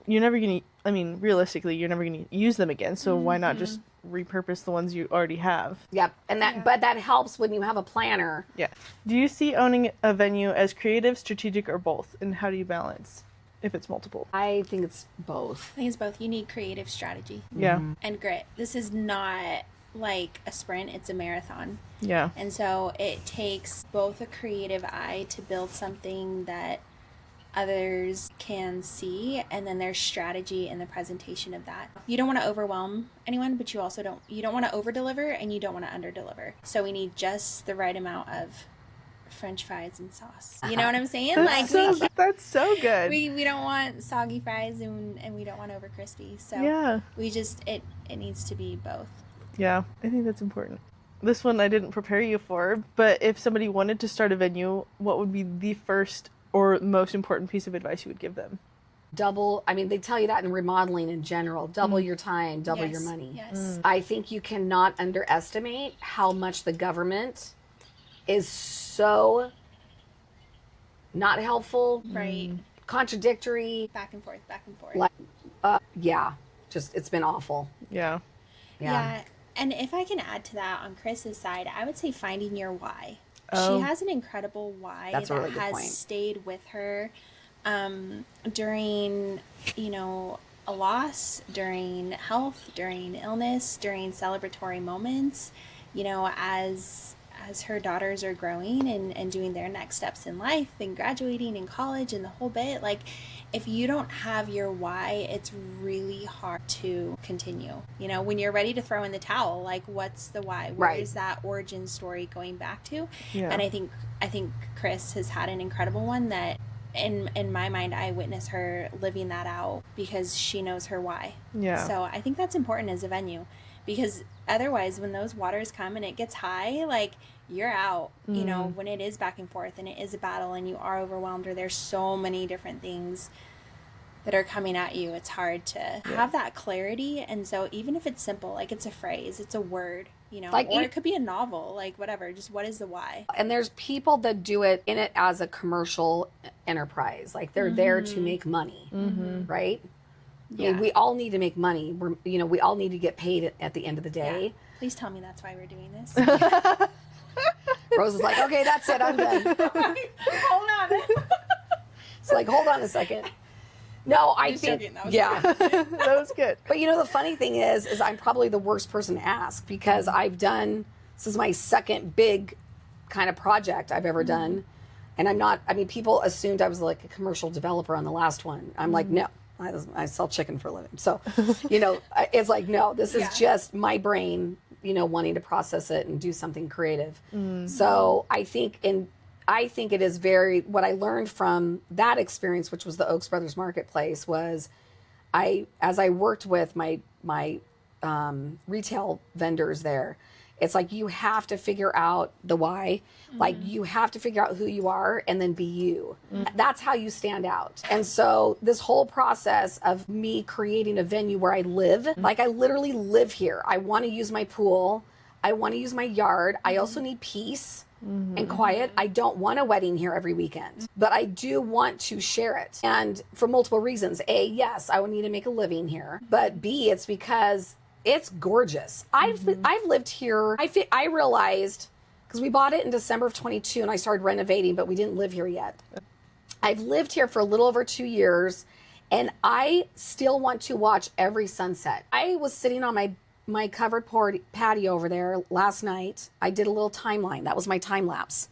you're never going to, realistically, you're never going to use them again. So why not just repurpose the ones you already have? Yep. And but that helps when you have a planner. Yeah. Do you see owning a venue as creative, strategic, or both? And how do you balance if it's multiple? I think it's both. I think it's both. You need creative strategy. Yeah. And grit. This is not like a sprint, it's a marathon. Yeah. And so it takes both a creative eye to build something that others can see, and then there's strategy in the presentation of that. You don't want to overwhelm anyone, but you don't want to over deliver, and you don't want to under deliver. So we need just the right amount of French fries and sauce. You know what I'm saying? That's so good. We don't want soggy fries and we don't want over crispy. So yeah, we just it needs to be both. Yeah, I think that's important. This one I didn't prepare you for, but if somebody wanted to start a venue, what would be the first or most important piece of advice you would give them? They tell you that in remodeling in general, double your time, double your money. Yes. I think you cannot underestimate how much the government is so not helpful, Right. contradictory, Back and forth. like, just, it's been awful. Yeah. Yeah. And if I can add to that on Chris's side, I would say finding your why. Oh. She has an incredible why That's a really that good has point. stayed with her during, a loss, during health, during illness, during celebratory moments, as her daughters are growing and doing their next steps in life and graduating in college and the whole bit. Like, if you don't have your why, it's really hard to continue. When you're ready to throw in the towel, like, what's the why? Where Right. is that origin story going back to? Yeah. And I think Kris has had an incredible one that in my mind, I witness her living that out because she knows her why. Yeah. So I think that's important as a venue, because otherwise when those waters come and it gets high, like, you're out, when it is back and forth and it is a battle and you are overwhelmed, or there's so many different things that are coming at you, it's hard to have that clarity. And so even if it's simple, like it's a phrase, it's a word, or it could be a novel, like whatever, just what is the why? And there's people that do it as a commercial enterprise. Like, they're there to make money, right? Yeah. I mean, we all need to make money. We all need to get paid at the end of the day. Yeah. Please tell me that's why we're doing this. Rose is like, okay, that's it, I'm done. Hold on. It's like, hold on a second. No, I think, joking. That was That was good. But the funny thing is I'm probably the worst person to ask, because this is my second big kind of project I've ever done. And people assumed I was like a commercial developer on the last one. I'm like, no, I sell chicken for a living. So, it's like, no, this is just my brain, wanting to process it and do something creative. So I think it is what I learned from that experience, which was the Oaks Brothers Marketplace, was as I worked with my retail vendors there, it's like, you have to figure out the why. Like, you have to figure out who you are and then be you. That's how you stand out. And so this whole process of me creating a venue where I live, like, I literally live here. I want to use my pool. I want to use my yard. I also need peace and quiet. I don't want a wedding here every weekend, but I do want to share it. And for multiple reasons. A, yes, I would need to make a living here. But B, it's because it's gorgeous. I've lived here. I realized, because we bought it in December of 22 and I started renovating, but we didn't live here yet. I've lived here for a little over 2 years, and I still want to watch every sunset. I was sitting on my covered patio over there last night. I did a little timeline. That was my time lapse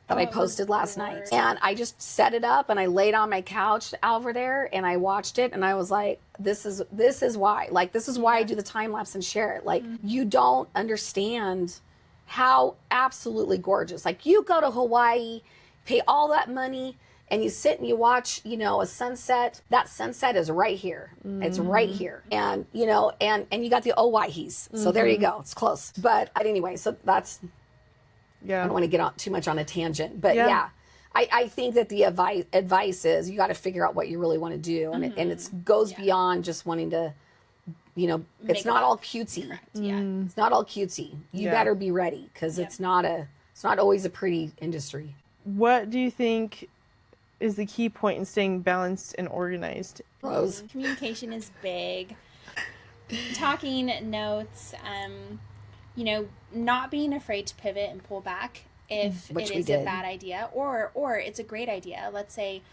that I posted last night. And I just set it up and I laid on my couch over there and I watched it, and I was like, this is why. Like, this is why I do the time lapse and share it. Like, you don't understand how absolutely gorgeous. Like, you go to Hawaii, pay all that money, and you sit and you watch, a sunset. That sunset is right here. It's right here. And, and you got the Owai's. So there you go. It's close. But anyway, so that's, I don't want to get too much on a tangent. But I think that the advice is, you got to figure out what you really want to do. And it goes beyond just wanting to, it's not all cutesy. Correct. Yeah. It's not all cutesy. You better be ready, because it's not always a pretty industry. What do you think is the key point in staying balanced and organized? Rose? Communication is big. Talking notes, not being afraid to pivot and pull back if Which it we is did. a bad idea, or it's a great idea. Let's say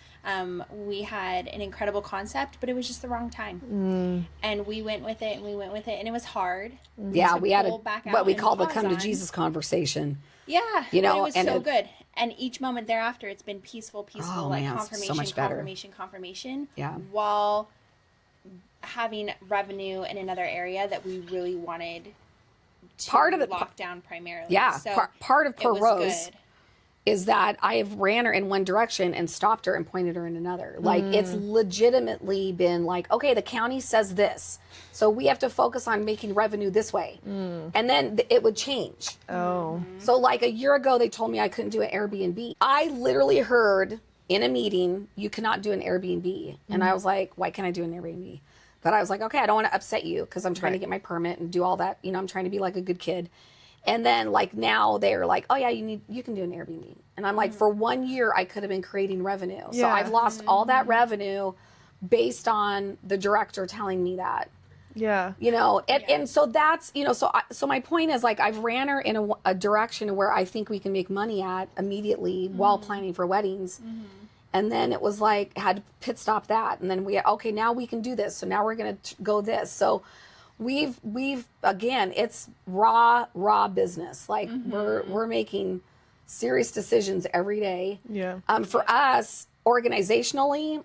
we had an incredible concept, but it was just the wrong time. And we went with it and it was hard. Yeah, to we had pull back out what we and call the pause come to on. Jesus conversation. Yeah, You know, but it was and so it- good. And each moment thereafter, it's been peaceful, Oh, like man, it's so confirmation, much better. confirmation. Yeah. While having revenue in another area that we really wanted to Part of the- lock down primarily. Yeah, So part of it was Rose. good. is that I have ran her in one direction and stopped her and pointed her in another. Like, it's legitimately been like, okay, the county says this, so we have to focus on making revenue this way. And then it would change. So like a year ago, they told me I couldn't do an Airbnb. I literally heard in a meeting, you cannot do an Airbnb. And I was like, why can't I do an Airbnb? But I was like, okay, I don't want to upset you because I'm trying to get my permit and do all that. You know, I'm trying to be like a good kid. And then like now they're like, oh yeah, you can do an Airbnb. And I'm like, for 1 year, I could have been creating revenue. So I've lost all that revenue based on the director telling me that. Yeah. You know, and so that's, you know, so my point is like, I've ran her in a direction where I think we can make money at immediately while planning for weddings. And then it was like, had to pit stop that. And then okay, now we can do this. So now we're going to go this. So we've again, it's raw business. Like we're making serious decisions every day. Yeah. For us, organizationally,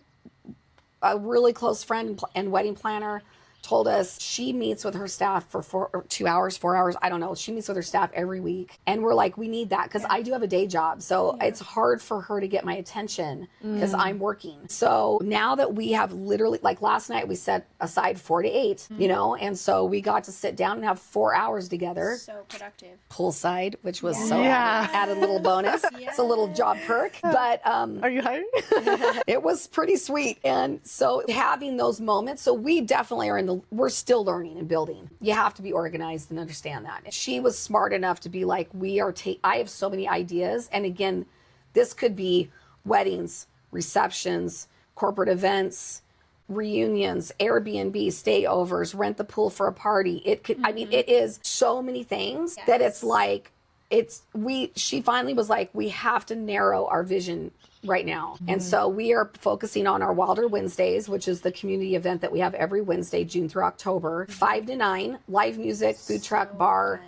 a really close friend and wedding planner told us she meets with her staff for 2 hours, 4 hours. I don't know. She meets with her staff every week. And we're like, we need that because I do have a day job. So it's hard for her to get my attention because I'm working. So now that we have literally, like last night, we set aside 4 to 8, you know, and so we got to sit down and have 4 hours together. So productive. Poolside, which was so added little bonus. It's a little job perk. But are you hiring? it was pretty sweet. And so having those moments, so we definitely are we're still learning and building. You have to be organized and understand that. She was smart enough to be like, I have so many ideas. And again, this could be weddings, receptions, corporate events, reunions, Airbnb, stayovers, rent the pool for a party. It could, I mean, it is so many things that it's like, she finally was like, we have to narrow our vision right now. And so we are focusing on our Wilder Wednesdays, which is the community event that we have every Wednesday, June through October, 5 to 9, live music, food truck, bar.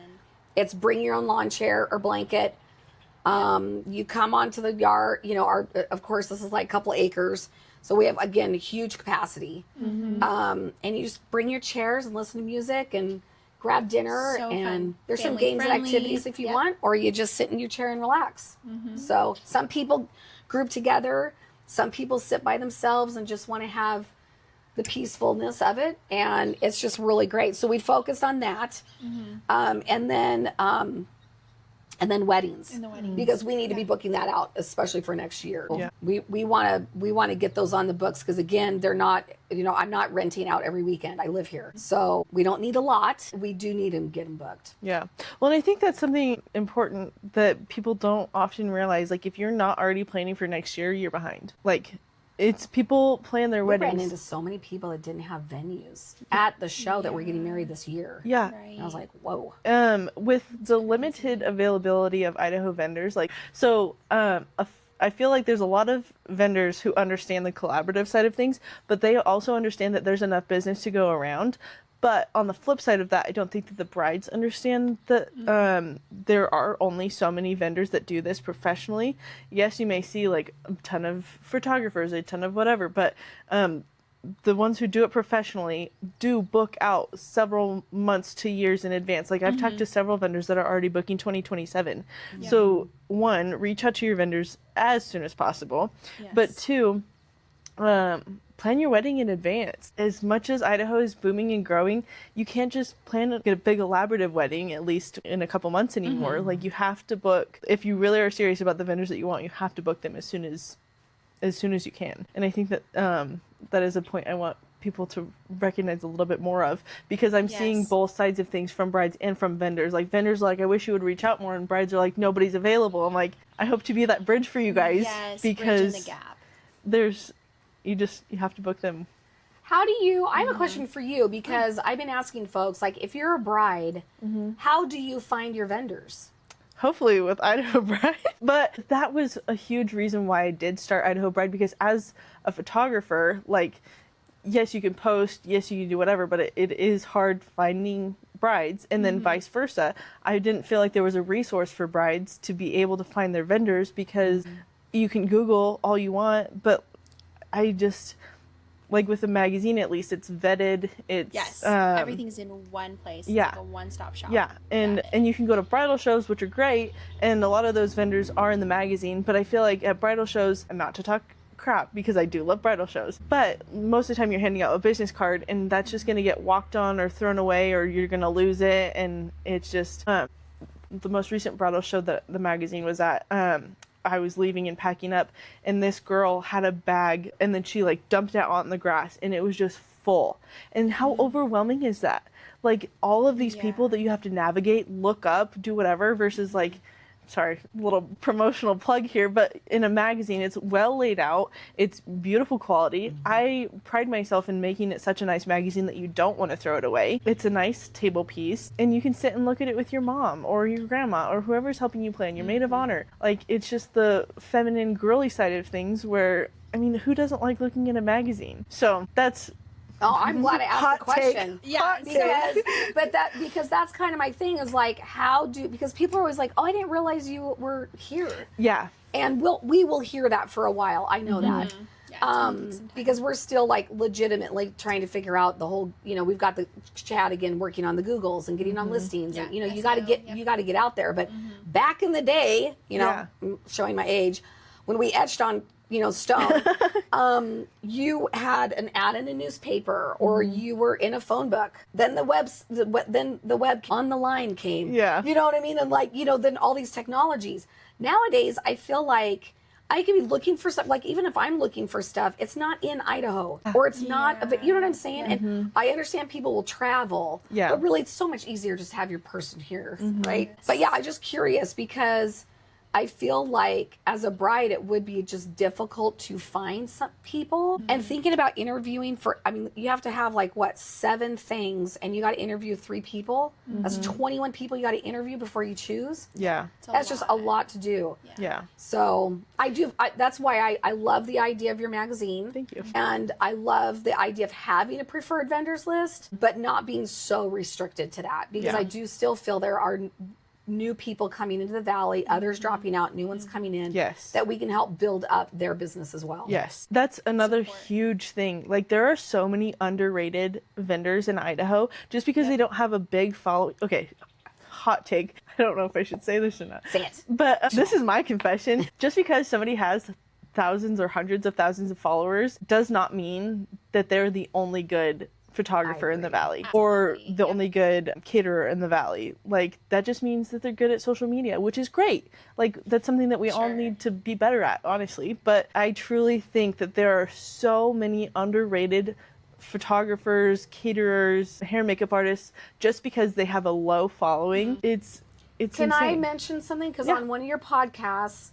It's bring your own lawn chair or blanket. You come onto the yard, you know, of course, this is like a couple acres. So we have, again, a huge capacity. And you just bring your chairs and listen to music and grab dinner, and there's some games and activities if you want, or you just sit in your chair and relax. So some people group together, some people sit by themselves and just want to have the peacefulness of it, and it's just really great. So we focused on that, and then weddings, because we need to be booking that out, especially for next year. We want to get those on the books because again, they're not, you know, I'm not renting out every weekend. I live here, so we don't need a lot. We do need to get them booked. Yeah. Well, and I think that's something important that people don't often realize. Like, if you're not already planning for next year, you're behind. Like, it's people plan their weddings. We ran into so many people that didn't have venues at the show that we're getting married this year. Yeah. And I was like, whoa. With the limited availability of Idaho vendors, like, so I feel like there's a lot of vendors who understand the collaborative side of things, but they also understand that there's enough business to go around. But on the flip side of that, I don't think that the brides understand that there are only so many vendors that do this professionally. Yes, you may see like a ton of photographers, a ton of whatever, but the ones who do it professionally do book out several months to years in advance. Like, I've talked to several vendors that are already booking 2027. So one, reach out to your vendors as soon as possible. But two, plan your wedding in advance. As much as Idaho is booming and growing, you can't just plan a big elaborative wedding, at least in a couple months anymore. Like, you have to book, if you really are serious about the vendors that you want, you have to book them as soon as you can. And I think that that is a point I want people to recognize a little bit more of, because I'm seeing both sides of things from brides and from vendors. Like, vendors are like, I wish you would reach out more, and brides are like, nobody's available. I'm like, I hope to be that bridge for you guys, because bridging the gap. You have to book them. How do you, I have a question for you, because I've been asking folks, like, if you're a bride, how do you find your vendors? Hopefully with Idaho Bride. But that was a huge reason why I did start Idaho Bride, because as a photographer, like, yes, you can post, yes, you can do whatever, but it is hard finding brides, and then vice versa. I didn't feel like there was a resource for brides to be able to find their vendors, because you can Google all you want, but like with a magazine, at least it's vetted. It's Yes, everything's in one place. It's like a one-stop shop. Yeah, and you can go to bridal shows, which are great, and a lot of those vendors are in the magazine, but I feel like at bridal shows, and not to talk crap because I do love bridal shows, but most of the time you're handing out a business card and that's just going to get walked on or thrown away, or you're going to lose it. And it's just the most recent bridal show that the magazine was at, I was leaving and packing up, and this girl had a bag and then she like dumped it out on the grass and it was just full. And how overwhelming is that? Like all of these people that you have to navigate, look up, do whatever, versus like, sorry, little promotional plug here, but in a magazine, it's well laid out. It's beautiful quality. I pride myself in making it such a nice magazine that you don't want to throw it away. It's a nice table piece, and you can sit and look at it with your mom or your grandma or whoever's helping you plan, your maid of honor. Like, it's just the feminine, girly side of things where, I mean, who doesn't like looking at a magazine? So that's... Oh, I'm glad I asked the question. Yeah, because that's kind of my thing is like, because people are always like, oh, I didn't realize you were here. Yeah. And we will hear that for a while. I know that. Yeah, because we're still like legitimately trying to figure out the whole, we've got the chat again, working on the Googles and getting on listings and, you got to get out there. But back in the day, I'm showing my age, when we etched on, stone, you had an ad in a newspaper or you were in a phone book. Then the web on the line came. Yeah. You know what I mean? And like, then all these technologies. Nowadays, I feel like I can be looking for stuff, like even if I'm looking for stuff, it's not in Idaho or it's not, you know what I'm saying? And I understand people will travel, but really it's so much easier just to have your person here, right? But yeah, I'm just curious because I feel like as a bride, it would be just difficult to find some people. And thinking about interviewing you have to have 7 things and you got to interview 3 people. That's 21 people you got to interview before you choose. Yeah. That's just a lot to do. Yeah. So that's why I love the idea of your magazine. Thank you. And I love the idea of having a preferred vendors list, but not being so restricted to that because I do still feel there are new people coming into the valley, others dropping out, new ones coming in, that we can help build up their business as well. Yes, that's another huge thing. Like, there are so many underrated vendors in Idaho just because they don't have a big following. Okay, hot take. I don't know if I should say this or not. Say it. But this is my confession. Just because somebody has thousands or hundreds of thousands of followers does not mean that they're the only good photographer in the valley or the only good caterer in the valley. Like, that just means that they're good at social media, which is great. Like, that's something that we all need to be better at, honestly. But I truly think that there are so many underrated photographers, caterers, hair and makeup artists just because they have a low following. It's Can insane. I mention something? Because on one of your podcasts,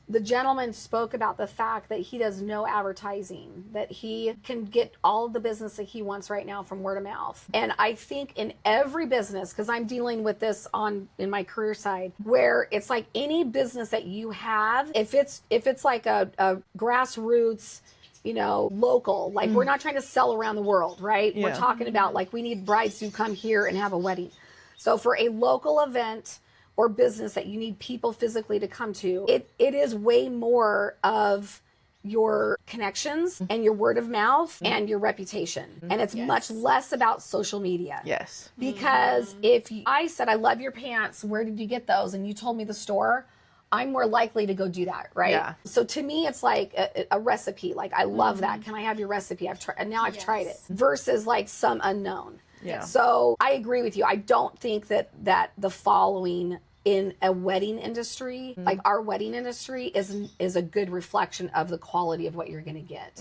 the gentleman spoke about the fact that he does no advertising, that he can get all the business that he wants right now from word of mouth. And I think in every business, because I'm dealing with this in my career side, where it's like any business that you have, if it's like a grassroots, local, like we're not trying to sell around the world, right? We're talking about like we need brides who come here and have a wedding. So for a local event or business that you need people physically to come to, it is way more of your connections and your word of mouth and your reputation. And it's much less about social media. Yes. Because if I said, I love your pants, where did you get those? And you told me the store, I'm more likely to go do that, right? Yeah. So to me, it's like a recipe. Like, I love that. Can I have your recipe? I've tried it. Versus like some unknown. Yeah. So I agree with you. I don't think that the following in a wedding industry, like our wedding industry, is a good reflection of the quality of what you're going to get.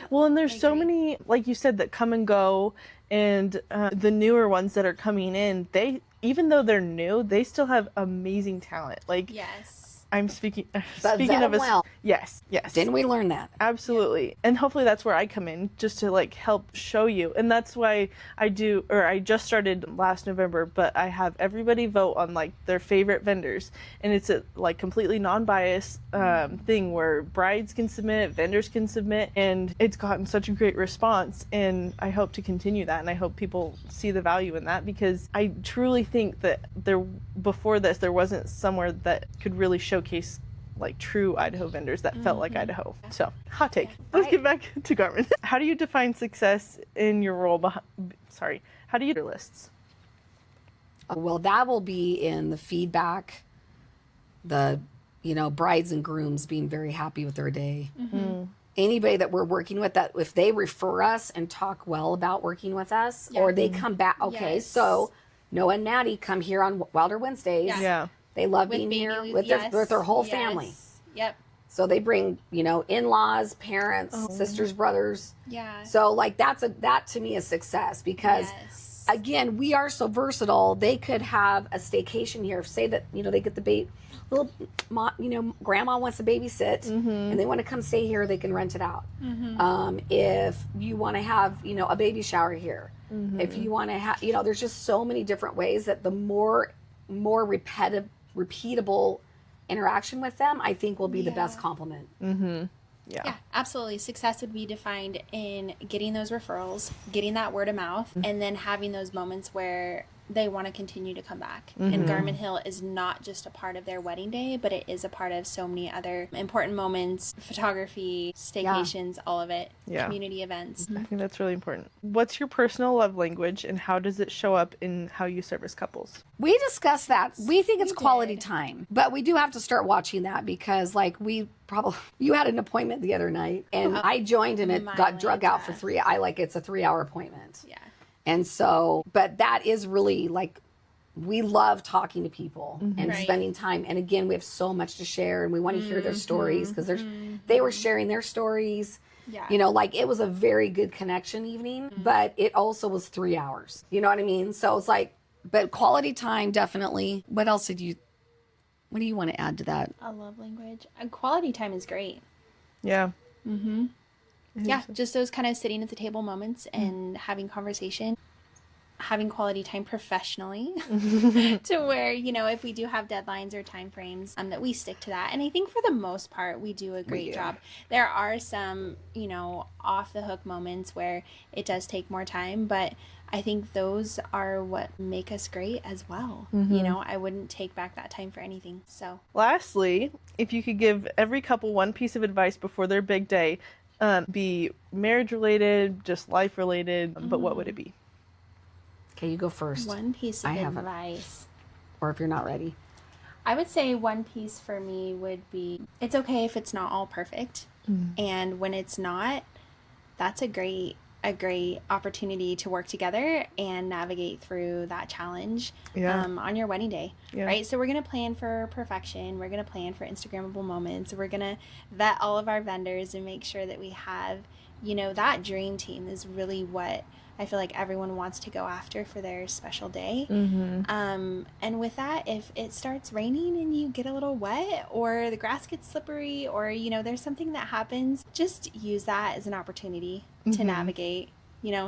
Well, and there's so many, like you said, that come and go, and the newer ones that are coming in, even though they're new, they still have amazing talent. Like, I'm speaking of us. Well. Yes. Didn't we learn that? Absolutely. And hopefully that's where I come in, just to like help show you. And that's why I just started last November, but I have everybody vote on like their favorite vendors. And it's a like completely non-biased thing where brides can submit, vendors can submit, and it's gotten such a great response. And I hope to continue that. And I hope people see the value in that, because I truly think that before this, there wasn't somewhere that could really showcase like true Idaho vendors that felt like Idaho. So, hot take. Yeah. Let's get back to Garmin. How do you define success in your role how do you do lists? Well, that will be in the feedback, the, brides and grooms being very happy with their day. Anybody that we're working with, that if they refer us and talk well about working with us, or they come back, okay, so Noah and Maddie come here on Wilder Wednesdays. Yeah. They love With being baby here Luke, with their whole family. Yep. So they bring, in-laws, parents, sisters, brothers. Yeah. So like that to me is success, because again, we are so versatile. They could have a staycation here. Say that, they get the grandma wants to babysit and they want to come stay here, they can rent it out. If you want to have, a baby shower here, if you want to have, there's just so many different ways that the more repeatable interaction with them, I think will be the best compliment. Yeah, absolutely. Success would be defined in getting those referrals, getting that word of mouth, and then having those moments where they want to continue to come back. And Garman Hill is not just a part of their wedding day, but it is a part of so many other important moments, photography, staycations, all of it, community events. I think that's really important. What's your personal love language, and how does it show up in how you service couples? We discussed that. We think it's quality time, but we do have to start watching that, because you had an appointment the other night and I joined and it got drug out for it's a 3-hour appointment. Yeah. And so, but that is really we love talking to people and spending time. And again, we have so much to share and we want to hear their stories, because they were sharing their stories. Yeah. It was a very good connection evening, but it also was 3 hours. You know what I mean? So it's but quality time, definitely. What do you want to add to that? A love language. Quality time is great. Yeah. Yeah, just those kind of sitting at the table moments and having conversation, having quality time professionally to where, if we do have deadlines or time frames, that we stick to that. And I think for the most part, we do a great job. There are some, off the hook moments where it does take more time, but I think those are what make us great as well. I wouldn't take back that time for anything. So lastly, if you could give every couple one piece of advice before their big day, be marriage related, just life related, but what would it be? Okay, you go first. One piece of advice. Or if you're not ready. I would say one piece for me would be, it's okay if it's not all perfect. And when it's not, that's a great opportunity to work together and navigate through that challenge on your wedding day, right? So we're going to plan for perfection. We're going to plan for Instagrammable moments. We're going to vet all of our vendors and make sure that we have, that dream team is really what I feel like everyone wants to go after for their special day. And with that, if it starts raining and you get a little wet, or the grass gets slippery, or, there's something that happens, just use that as an opportunity to navigate,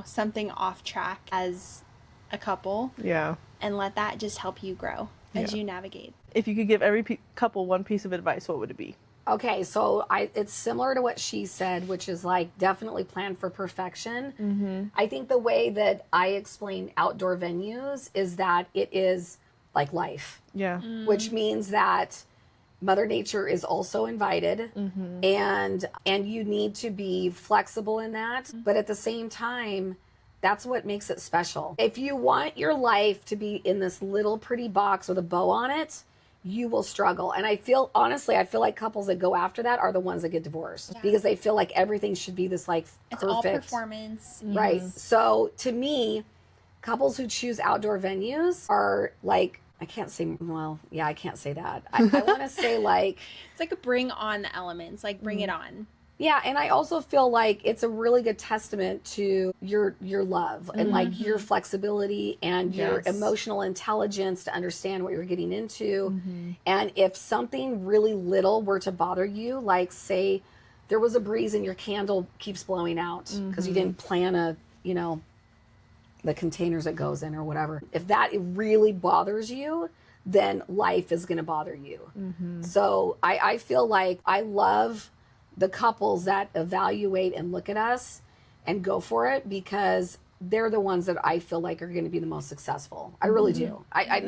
something off track as a couple. Yeah. And let that just help you grow as you navigate. If you could give every couple one piece of advice, what would it be? Okay, so it's similar to what she said, which is definitely plan for perfection. I think the way that I explain outdoor venues is that it is like life. Yeah. Which means that Mother Nature is also invited, and you need to be flexible in that. But at the same time, that's what makes it special. If you want your life to be in this little pretty box with a bow on it, you will struggle. And I feel like couples that go after that are the ones that get divorced, because they feel like everything should be this it's perfect. all performance. Right. So to me, couples who choose outdoor venues are I can't say that. I want to say it's a bring on the elements, bring it on. Yeah, and I also feel like it's a really good testament to your love and your flexibility and your emotional intelligence to understand what you're getting into. And if something really little were to bother you, say there was a breeze and your candle keeps blowing out because you didn't plan the containers it goes in or whatever. If that really bothers you, then life is going to bother you. So I feel like I love the couples that evaluate and look at us and go for it, because they're the ones that I feel like are going to be the most successful. I really do.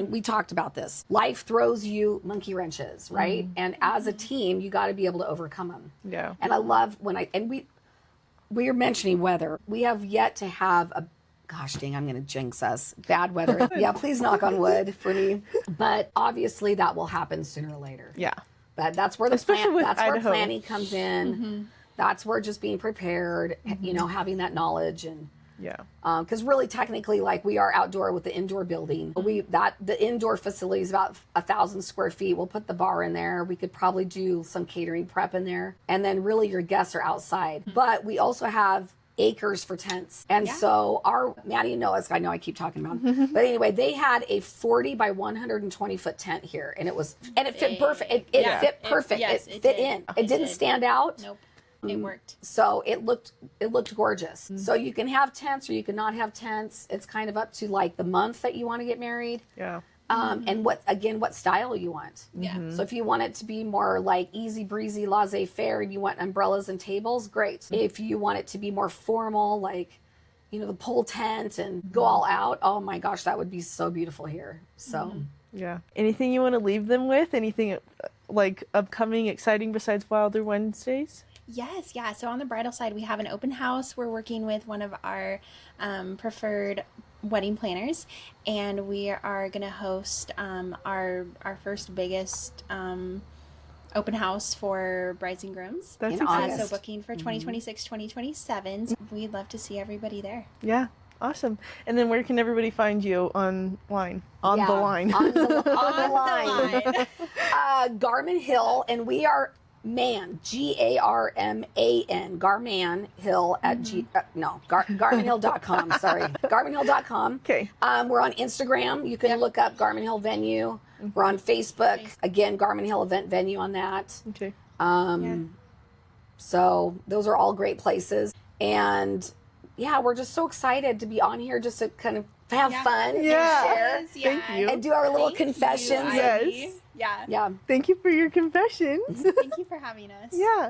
We talked about this. Life throws you monkey wrenches, right? And as a team, you got to be able to overcome them. Yeah. And I love when we are mentioning weather. We have yet to have a, gosh dang, I'm going to jinx us. Bad weather. Yeah, please knock on wood for me. But obviously that will happen sooner or later. Yeah. But that's where that's Idaho. where planning comes in. That's where just being prepared, you know, having that knowledge and Yeah. because really technically, like, we are outdoor with the indoor building. The indoor facility is about 1,000 square feet. We'll put the bar in there. We could probably do some catering prep in there. And then really your guests are outside. But we also have acres for tents. And so Maddie and Noah's, I know I keep talking about them. But anyway, they had a 40 by 120 foot tent here. And it fit perfect. It fit perfect. It fit in. It didn't stand out. Nope. It worked. So it looked gorgeous. So you can have tents or you can not have tents. It's kind of up to like the month that you want to get married. Yeah. And what style you want. Yeah. So if you want it to be more like easy breezy, laissez-faire, and you want umbrellas and tables, great. If you want it to be more formal, like, you know, the pole tent and go all out, oh my gosh, that would be so beautiful here. So Yeah. Anything you want to leave them with? Anything like upcoming exciting besides Wilder Wednesdays? Yes, yeah. So on the bridal side, we have an open house. We're working with one of our preferred wedding planners, and we are going to host our first biggest open house for brides and grooms. That's In exciting. August. So booking for 2026, 2027. We'd love to see everybody there. Yeah. Awesome. And then where can everybody find you online? On the line. On the line. Garman Hill, and we are Garman Hill at garmanhill.com. Sorry, garmanhill.com. Okay. We're on Instagram. You can look up Garman Hill Venue. We're on Facebook. Again, Garman Hill Event Venue on that. Okay. So those are all great places. And yeah, we're just so excited to be on here just to kind of have fun and share Thank you. and do our little confessions. Yes. Yeah. Yeah. Thank you for your confessions. Thank you for having us. Yeah.